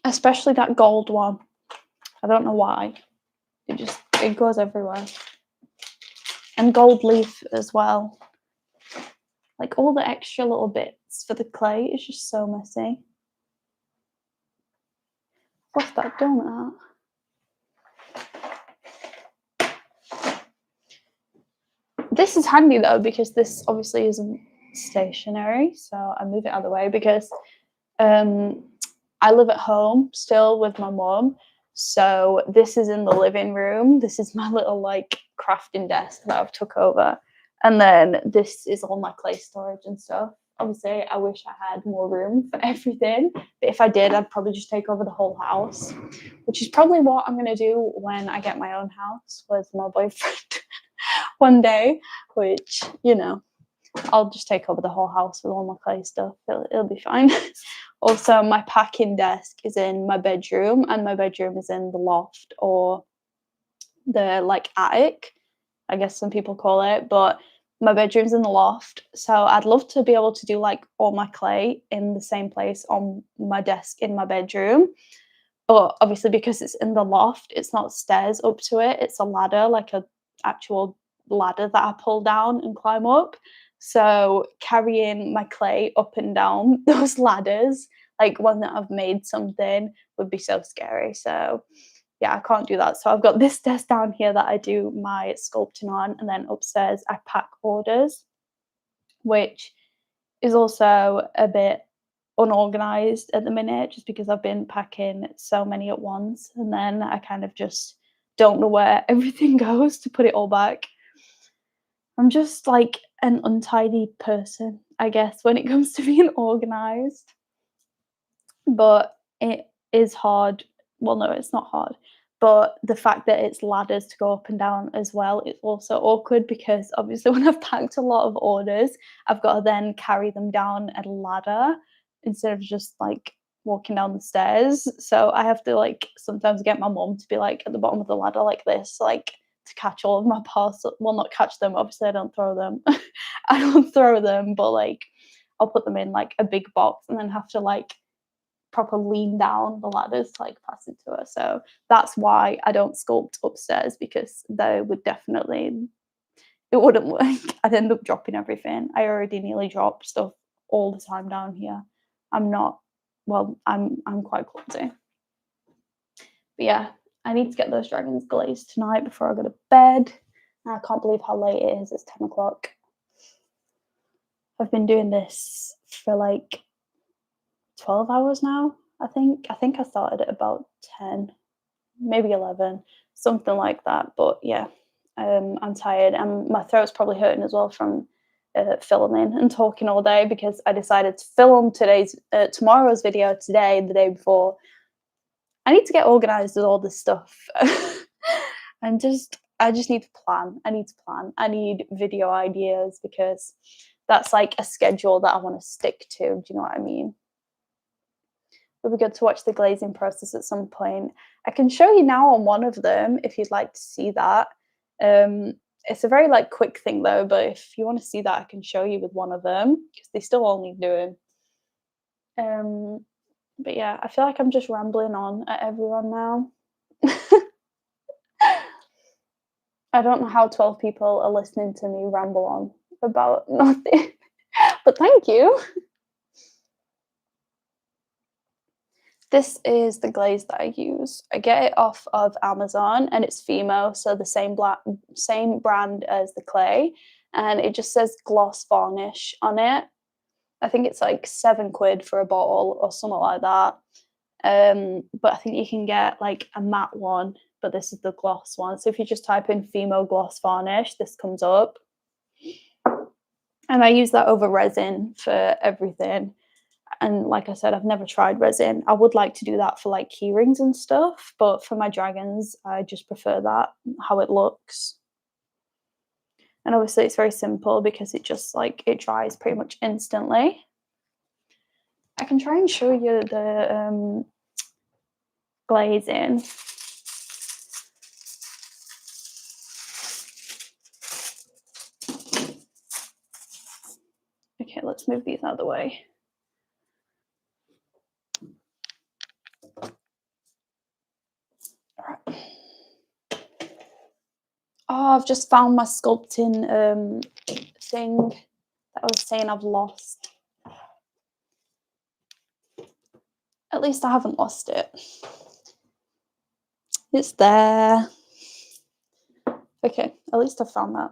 Especially that gold one. I don't know why. It goes everywhere. And gold leaf as well. Like all the extra little bits for the clay is just so messy. What's that donut? This is handy though, because this obviously isn't stationary, so I move it out of the way because I live at home still with my mum, so this is in the living room. This is my little like crafting desk that I've took over, and then this is all my clay storage and stuff. Obviously I wish I had more room for everything, but if I did, I'd probably just take over the whole house, which is probably what I'm going to do when I get my own house with my boyfriend one day, which, you know, I'll just take over the whole house with all my clay stuff. It'll be fine. Also, my packing desk is in my bedroom, and my bedroom is in the loft, or the like attic, I guess some people call it, but my bedroom's in the loft. So I'd love to be able to do like all my clay in the same place on my desk in my bedroom. But obviously, because it's in the loft, it's not stairs up to it, it's a ladder, like a actual ladder that I pull down and climb up. So carrying my clay up and down those ladders, like one that I've made something, would be so scary. So yeah, I can't do that. So I've got this desk down here that I do my sculpting on, and then upstairs I pack orders, which is also a bit unorganized at the minute just because I've been packing so many at once, and then I kind of just don't know where everything goes to put it all back. I'm just like an untidy person, I guess, when it comes to being organized. But it is hard. Well, no, it's not hard. But the fact that it's ladders to go up and down as well, it's also awkward because obviously when I've packed a lot of orders, I've got to then carry them down a ladder instead of just like walking down the stairs. So I have to like sometimes get my mum to be like at the bottom of the ladder like this, like to catch all of my parcels. Well, not catch them, obviously I don't throw them. I don't throw them, but like I'll put them in like a big box and then have to like proper lean down the ladders to like pass it to her. So that's why I don't sculpt upstairs, because they would definitely, it wouldn't work. I'd end up dropping everything. I already nearly drop stuff all the time down here. I'm quite clumsy. But yeah, I need to get those dragons glazed tonight before I go to bed. I can't believe how late it is. It's 10 o'clock. I've been doing this for like 12 hours now. I think I started at about 10, maybe 11, something like that. But yeah, I'm tired and my throat's probably hurting as well from filming and talking all day because I decided to film tomorrow's video today, the day before. I need to get organized with all this stuff. and I just need to plan. I need to plan. I need video ideas because that's like a schedule that I want to stick to. Do you know what I mean? It would be good to watch the glazing process at some point. I can show you now on one of them if you'd like to see that. It's a very like quick thing though, but if you want to see that, I can show you with one of them because they still all need doing. But yeah, I feel like I'm just rambling on at everyone now. I don't know how 12 people are listening to me ramble on about nothing, but thank you. This is the glaze that I use. I get it off of Amazon and it's Fimo, so the same brand as the clay, and it just says gloss varnish on it. I think it's like £7 for a bottle or something like that. But I think you can get like a matte one, but this is the gloss one. So if you just type in Fimo gloss varnish, this comes up. And I use that over resin for everything. And like I said, I've never tried resin. I would like to do that for like key rings and stuff, but for my dragons, I just prefer that, how it looks. And obviously it's very simple because it just like, it dries pretty much instantly. I can try and show you the glazing. Okay, let's move these out of the way. All right. Oh, I've just found my sculpting thing that I was saying I've lost. At least I haven't lost it. It's there. Okay, at least I found that.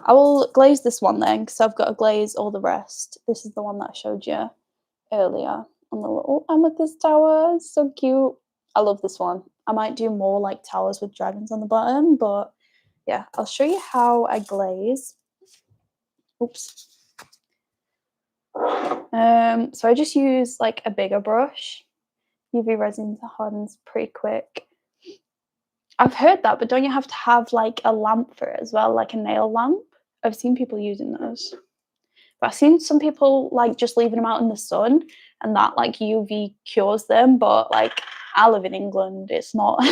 I will glaze this one then, because I've got to glaze all the rest. This is the one that I showed you earlier on the little amethyst tower. It's so cute. I love this one. I might do more like towers with dragons on the bottom, but yeah, I'll show you how I glaze. Oops. So I just use like a bigger brush. UV resin hardens pretty quick. I've heard that, but don't you have to have like a lamp for it as well, like a nail lamp? I've seen people using those. But I've seen some people like just leaving them out in the sun and that like UV cures them. But like I live in England, it's not,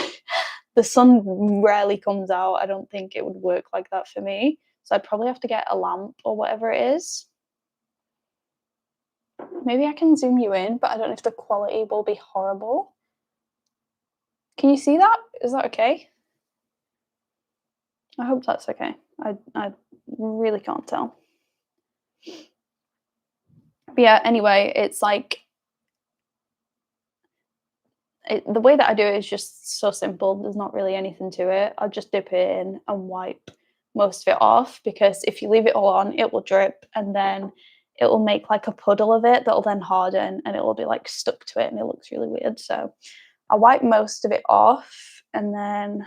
the sun rarely comes out. I don't think it would work like that for me. So I'd probably have to get a lamp or whatever it is. Maybe I can zoom you in, but I don't know if the quality will be horrible. Can you see that? Is that okay? I hope that's okay. I really can't tell. But yeah, anyway, it's like the way that I do it is just so simple. There's not really anything to it. I'll just dip it in and wipe most of it off because if you leave it all on, it will drip and then it will make like a puddle of it that will then harden and it will be like stuck to it and it looks really weird. So I wipe most of it off and then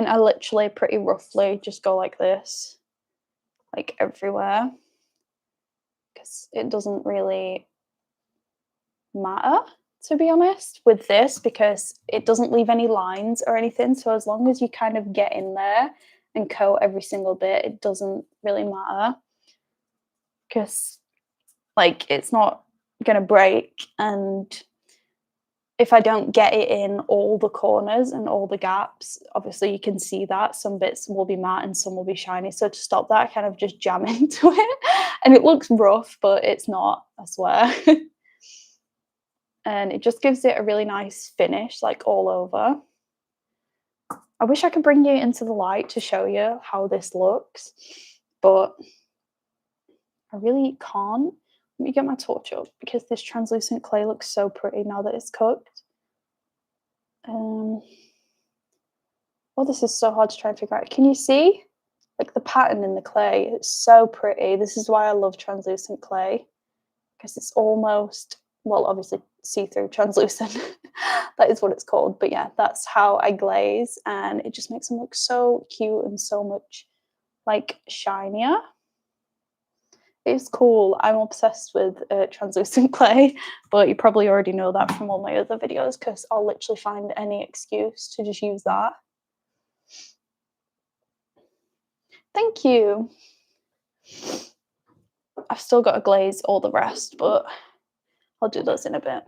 I literally pretty roughly just go like this, like everywhere, because it doesn't really matter, to be honest, with this, because it doesn't leave any lines or anything. So as long as you kind of get in there and coat every single bit, it doesn't really matter, because like it's not gonna break. And if I don't get it in all the corners and all the gaps, obviously you can see that some bits will be matte and some will be shiny. So to stop that, I kind of just jam into it. And it looks rough, but it's not, I swear. And it just gives it a really nice finish, like all over. I wish I could bring you into the light to show you how this looks, but I really can't. Let me get my torch up because this translucent clay looks so pretty now that it's cooked. Oh, this is so hard to try and figure out. Can you see? Like the pattern in the clay, it's so pretty. This is why I love translucent clay, because it's almost, well, obviously see-through translucent. That is what it's called. But yeah, that's how I glaze, and it just makes them look so cute and so much like shinier. It's cool. I'm obsessed with translucent clay, but you probably already know that from all my other videos because I'll literally find any excuse to just use that. Thank you. I've still got to glaze all the rest, but I'll do those in a bit.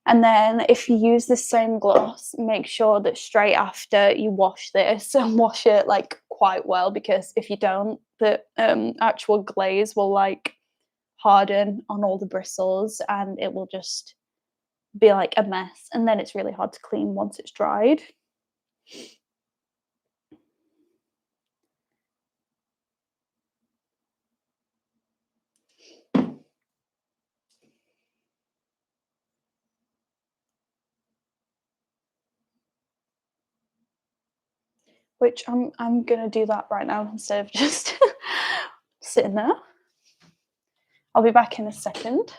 And then if you use the same gloss, make sure that straight after you wash this and wash it like quite well, because if you don't, the actual glaze will like harden on all the bristles and it will just be like a mess, and then it's really hard to clean once it's dried. Which I'm gonna do that right now instead of just sitting there. I'll be back in a second.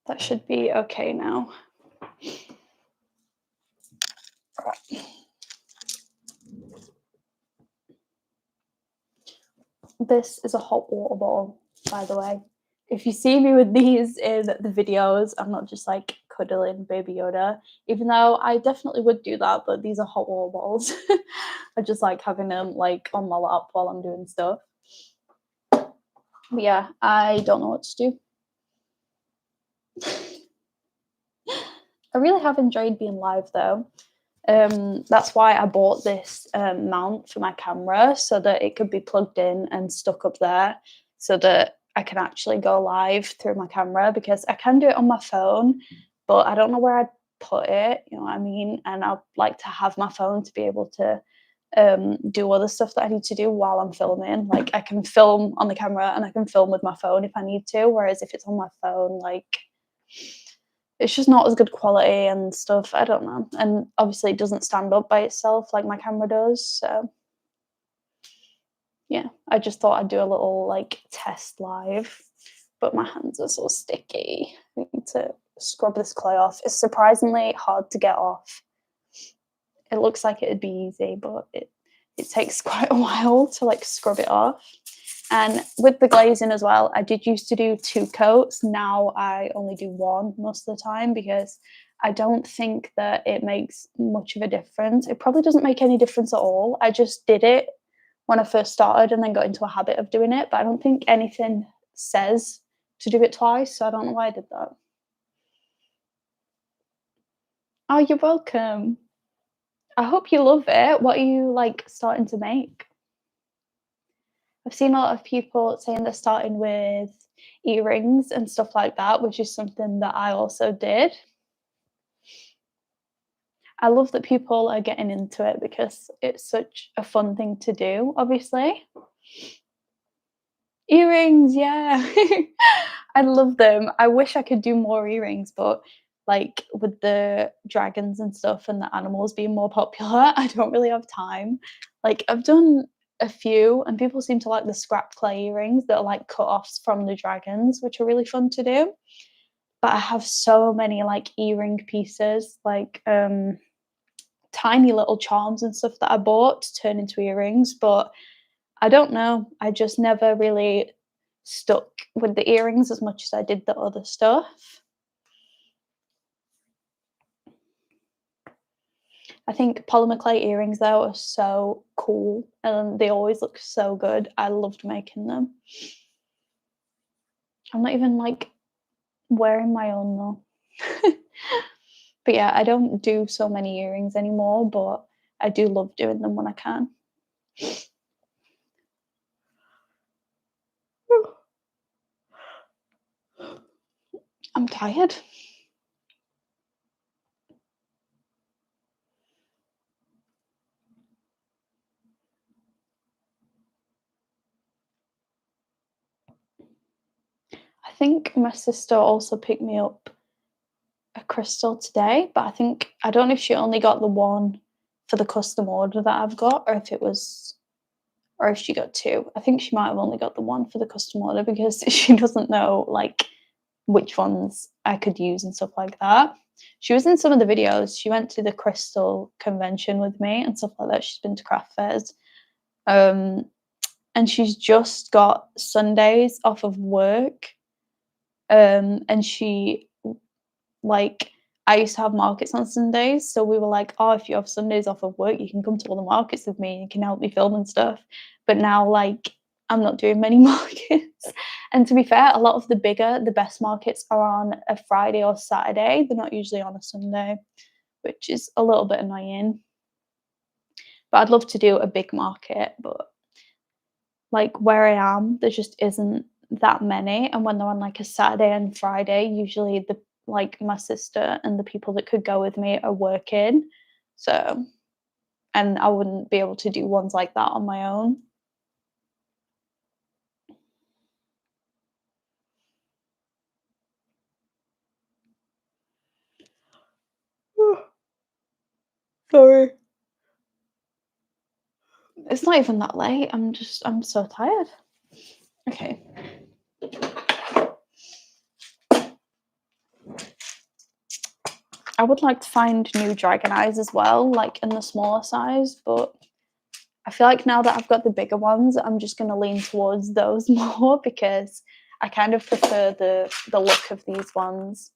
That should be okay now. Right. This is a hot water bottle, by the way. If you see me with these in the videos, I'm not just like cuddling Baby Yoda, even though I definitely would do that, but these are hot water bottles. I just like having them like on my lap while I'm doing stuff. But yeah, I don't know what to do. I really have enjoyed being live though. That's why I bought this mount for my camera, so that it could be plugged in and stuck up there, so that I can actually go live through my camera, because I can do it on my phone, but I don't know where I'd put it, you know what I mean? And I'd like to have my phone to be able to do other stuff that I need to do while I'm filming. Like I can film on the camera and I can film with my phone if I need to, whereas if it's on my phone, like it's just not as good quality and stuff. I don't know. And obviously it doesn't stand up by itself like my camera does. So yeah, I just thought I'd do a little like test live, but my hands are so sticky. I need to scrub this clay off. It's surprisingly hard to get off. It looks like it'd be easy, but it takes quite a while to like scrub it off. And with the glazing as well, I did used to do 2 coats. Now I only do 1 most of the time, because I don't think that it makes much of a difference. It probably doesn't make any difference at all. I just did it when I first started and then got into a habit of doing it. But I don't think anything says to do it twice. So I don't know why I did that. Oh, you're welcome. I hope you love it. What are you like starting to make? I've seen a lot of people saying they're starting with earrings and stuff like that, which is something that I also did. I love that people are getting into it because it's such a fun thing to do, obviously. Earrings, yeah. I love them. I wish I could do more earrings, but like with the dragons and stuff and the animals being more popular, I don't really have time. Like I've done a few, and people seem to like the scrap clay earrings that are like cut-offs from the dragons, which are really fun to do. But I have so many like earring pieces, like tiny little charms and stuff that I bought to turn into earrings, but I don't know. I just never really stuck with the earrings as much as I did the other stuff. I think polymer clay earrings though are so cool and they always look so good. I loved making them. I'm not even like wearing my own though. But yeah, I don't do so many earrings anymore, but I do love doing them when I can. I'm tired. I think my sister also picked me up a crystal today, but I don't know if she only got the one for the custom order that I've got, or if she got two. I think she might have only got the one for the custom order because she doesn't know like which ones I could use and stuff like that. She was in some of the videos. She went to the crystal convention with me and stuff like that. She's been to craft fairs. And she's just got Sundays off of work. And she like I used to have markets on Sundays, so we were like, "Oh, if you have Sundays off of work, you can come to all the markets with me. You can help me film and stuff." But now, like, I'm not doing many markets. And to be fair, a lot of the best markets are on a Friday or Saturday. They're not usually on a Sunday, which is a little bit annoying. But I'd love to do a big market, but like where I am, there just isn't that many. And when they're on like a Saturday and Friday, usually the like my sister and the people that could go with me are working. So, and I wouldn't be able to do ones like that on my own. Sorry. It's not even that late. I'm so tired. Okay. I would like to find new dragon eyes as well, like in the smaller size, but I feel like now that I've got the bigger ones, I'm just going to lean towards those more because I kind of prefer the look of these ones.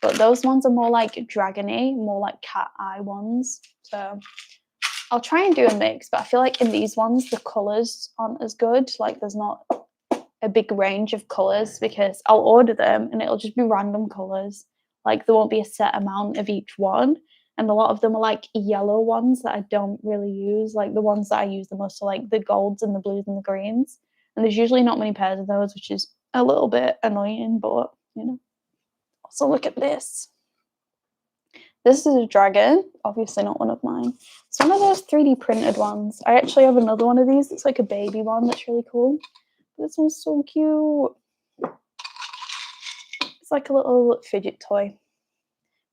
But those ones are more like dragony, more like cat eye ones. So I'll try and do a mix, but I feel like in these ones the colours aren't as good. Like there's not a big range of colours because I'll order them and it'll just be random colours. Like there won't be a set amount of each one. And a lot of them are like yellow ones that I don't really use. Like the ones that I use the most are like the golds and the blues and the greens. And there's usually not many pairs of those, which is a little bit annoying, but you know. So look at this. This is a dragon, obviously not one of mine. It's one of those 3D printed ones. I actually have another one of these. It's like a baby one that's really cool. This one's so cute. It's like a little fidget toy.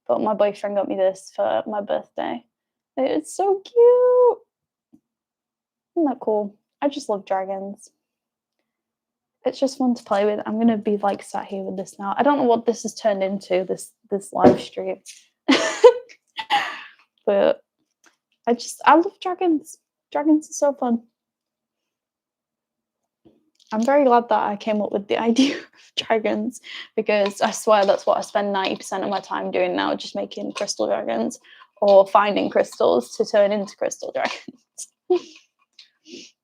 But my boyfriend got me this for my birthday. It's so cute. Isn't that cool? I just love dragons. It's just fun to play with. I'm gonna be like sat here with this now. I don't know what this has turned into, this live stream. But I love dragons. Dragons are so fun. I'm very glad that I came up with the idea of dragons because I swear that's what I spend 90% of my time doing now, just making crystal dragons or finding crystals to turn into crystal dragons.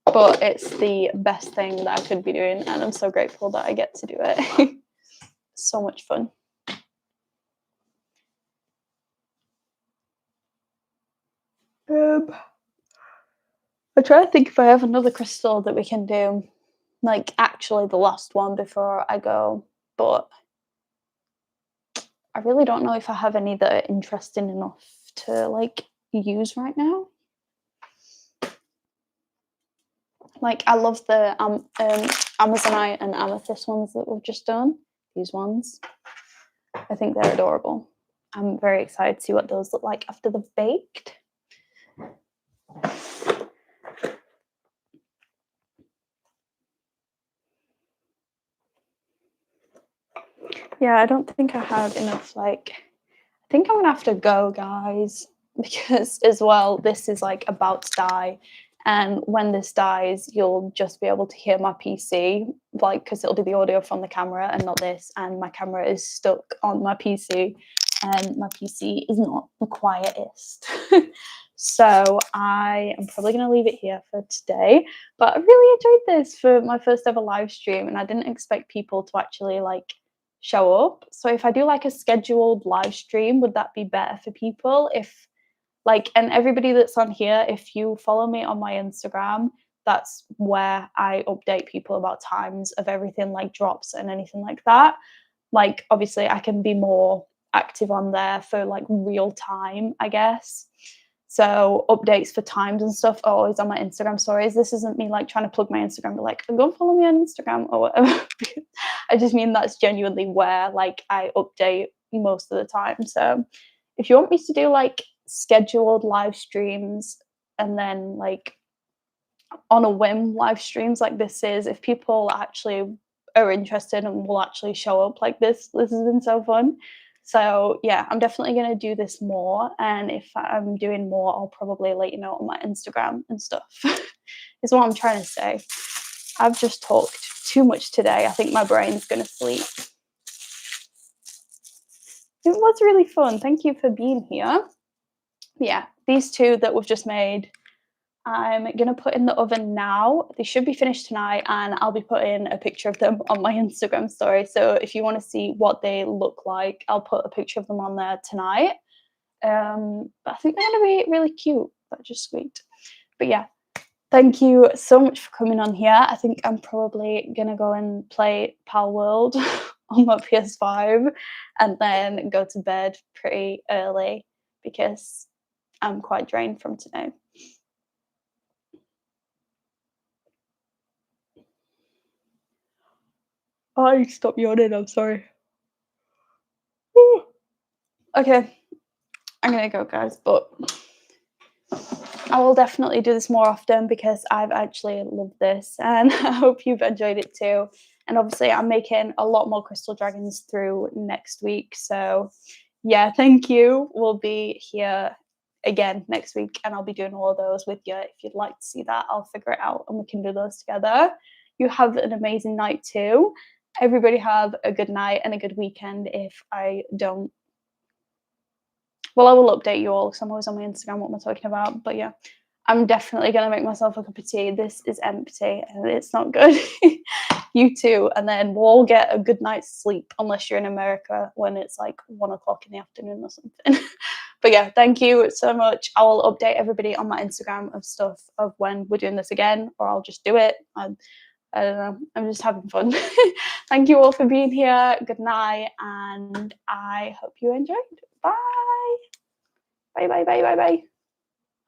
But it's the best thing that I could be doing, and I'm so grateful that I get to do it. So much fun. I try to think if I have another crystal that we can do, like actually the last one before I go, but I really don't know if I have any that are interesting enough to like use right now. Like I love the Amazonite and amethyst ones that we've just done. These ones, I think they're adorable. I'm very excited to see what those look like after they've baked. Yeah, I don't think I have enough, like, I think I'm gonna have to go, guys, because as well, this is like about to die. And when this dies, you'll just be able to hear my PC, like, because it'll be the audio from the camera and not this. And my camera is stuck on my PC, and my PC is not the quietest. So I am probably going to leave it here for today. But I really enjoyed this for my first ever live stream, and I didn't expect people to actually like show up. So if I do like a scheduled live stream, would that be better for people if Like, and everybody that's on here, if you follow me on my Instagram, that's where I update people about times of everything, like drops and anything like that. Like, obviously, I can be more active on there for like real time, I guess. So updates for times and stuff are always on my Instagram stories. This isn't me like trying to plug my Instagram, but like go follow me on Instagram or whatever. I just mean that's genuinely where like I update most of the time. So if you want me to do like scheduled live streams and then like on a whim live streams like this is, if people actually are interested and will actually show up like this has been so fun. So yeah, I'm definitely going to do this more, and if I'm doing more I'll probably let you know on my Instagram and stuff. Is what I'm trying to say. I've just talked too much today. I think my brain's going to sleep. It was really fun. Thank you for being here. Yeah, these two that we've just made, I'm gonna put in the oven now. They should be finished tonight, and I'll be putting a picture of them on my Instagram story. So if you want to see what they look like, I'll put a picture of them on there tonight. But I think they're gonna be really cute. That just squeaked. But yeah, thank you so much for coming on here. I think I'm probably gonna go and play Pal World on my PS5 and then go to bed pretty early because I'm quite drained from today. I stop yawning, I'm sorry. Okay, I'm gonna go, guys, but I will definitely do this more often because I've actually loved this, and I hope you've enjoyed it too. And obviously, I'm making a lot more crystal dragons through next week. So, yeah, thank you. We'll be here again next week, and I'll be doing all of those with you. If you'd like to see that, I'll figure it out and we can do those together. You have an amazing night too. Everybody have a good night and a good weekend if I don't. Well, I will update you all because I'm always on my Instagram what am I talking about. But yeah, I'm definitely going to make myself a cup of tea. This is empty and it's not good. You too. And then we'll all get a good night's sleep unless you're in America when it's like 1 o'clock in the afternoon or something. But yeah, thank you so much. I will update everybody on my Instagram of stuff of when we're doing this again, or I'll just do it. I don't know. I'm just having fun. Thank you all for being here. Good night. And I hope you enjoyed. Bye. Bye, bye, bye, bye, bye.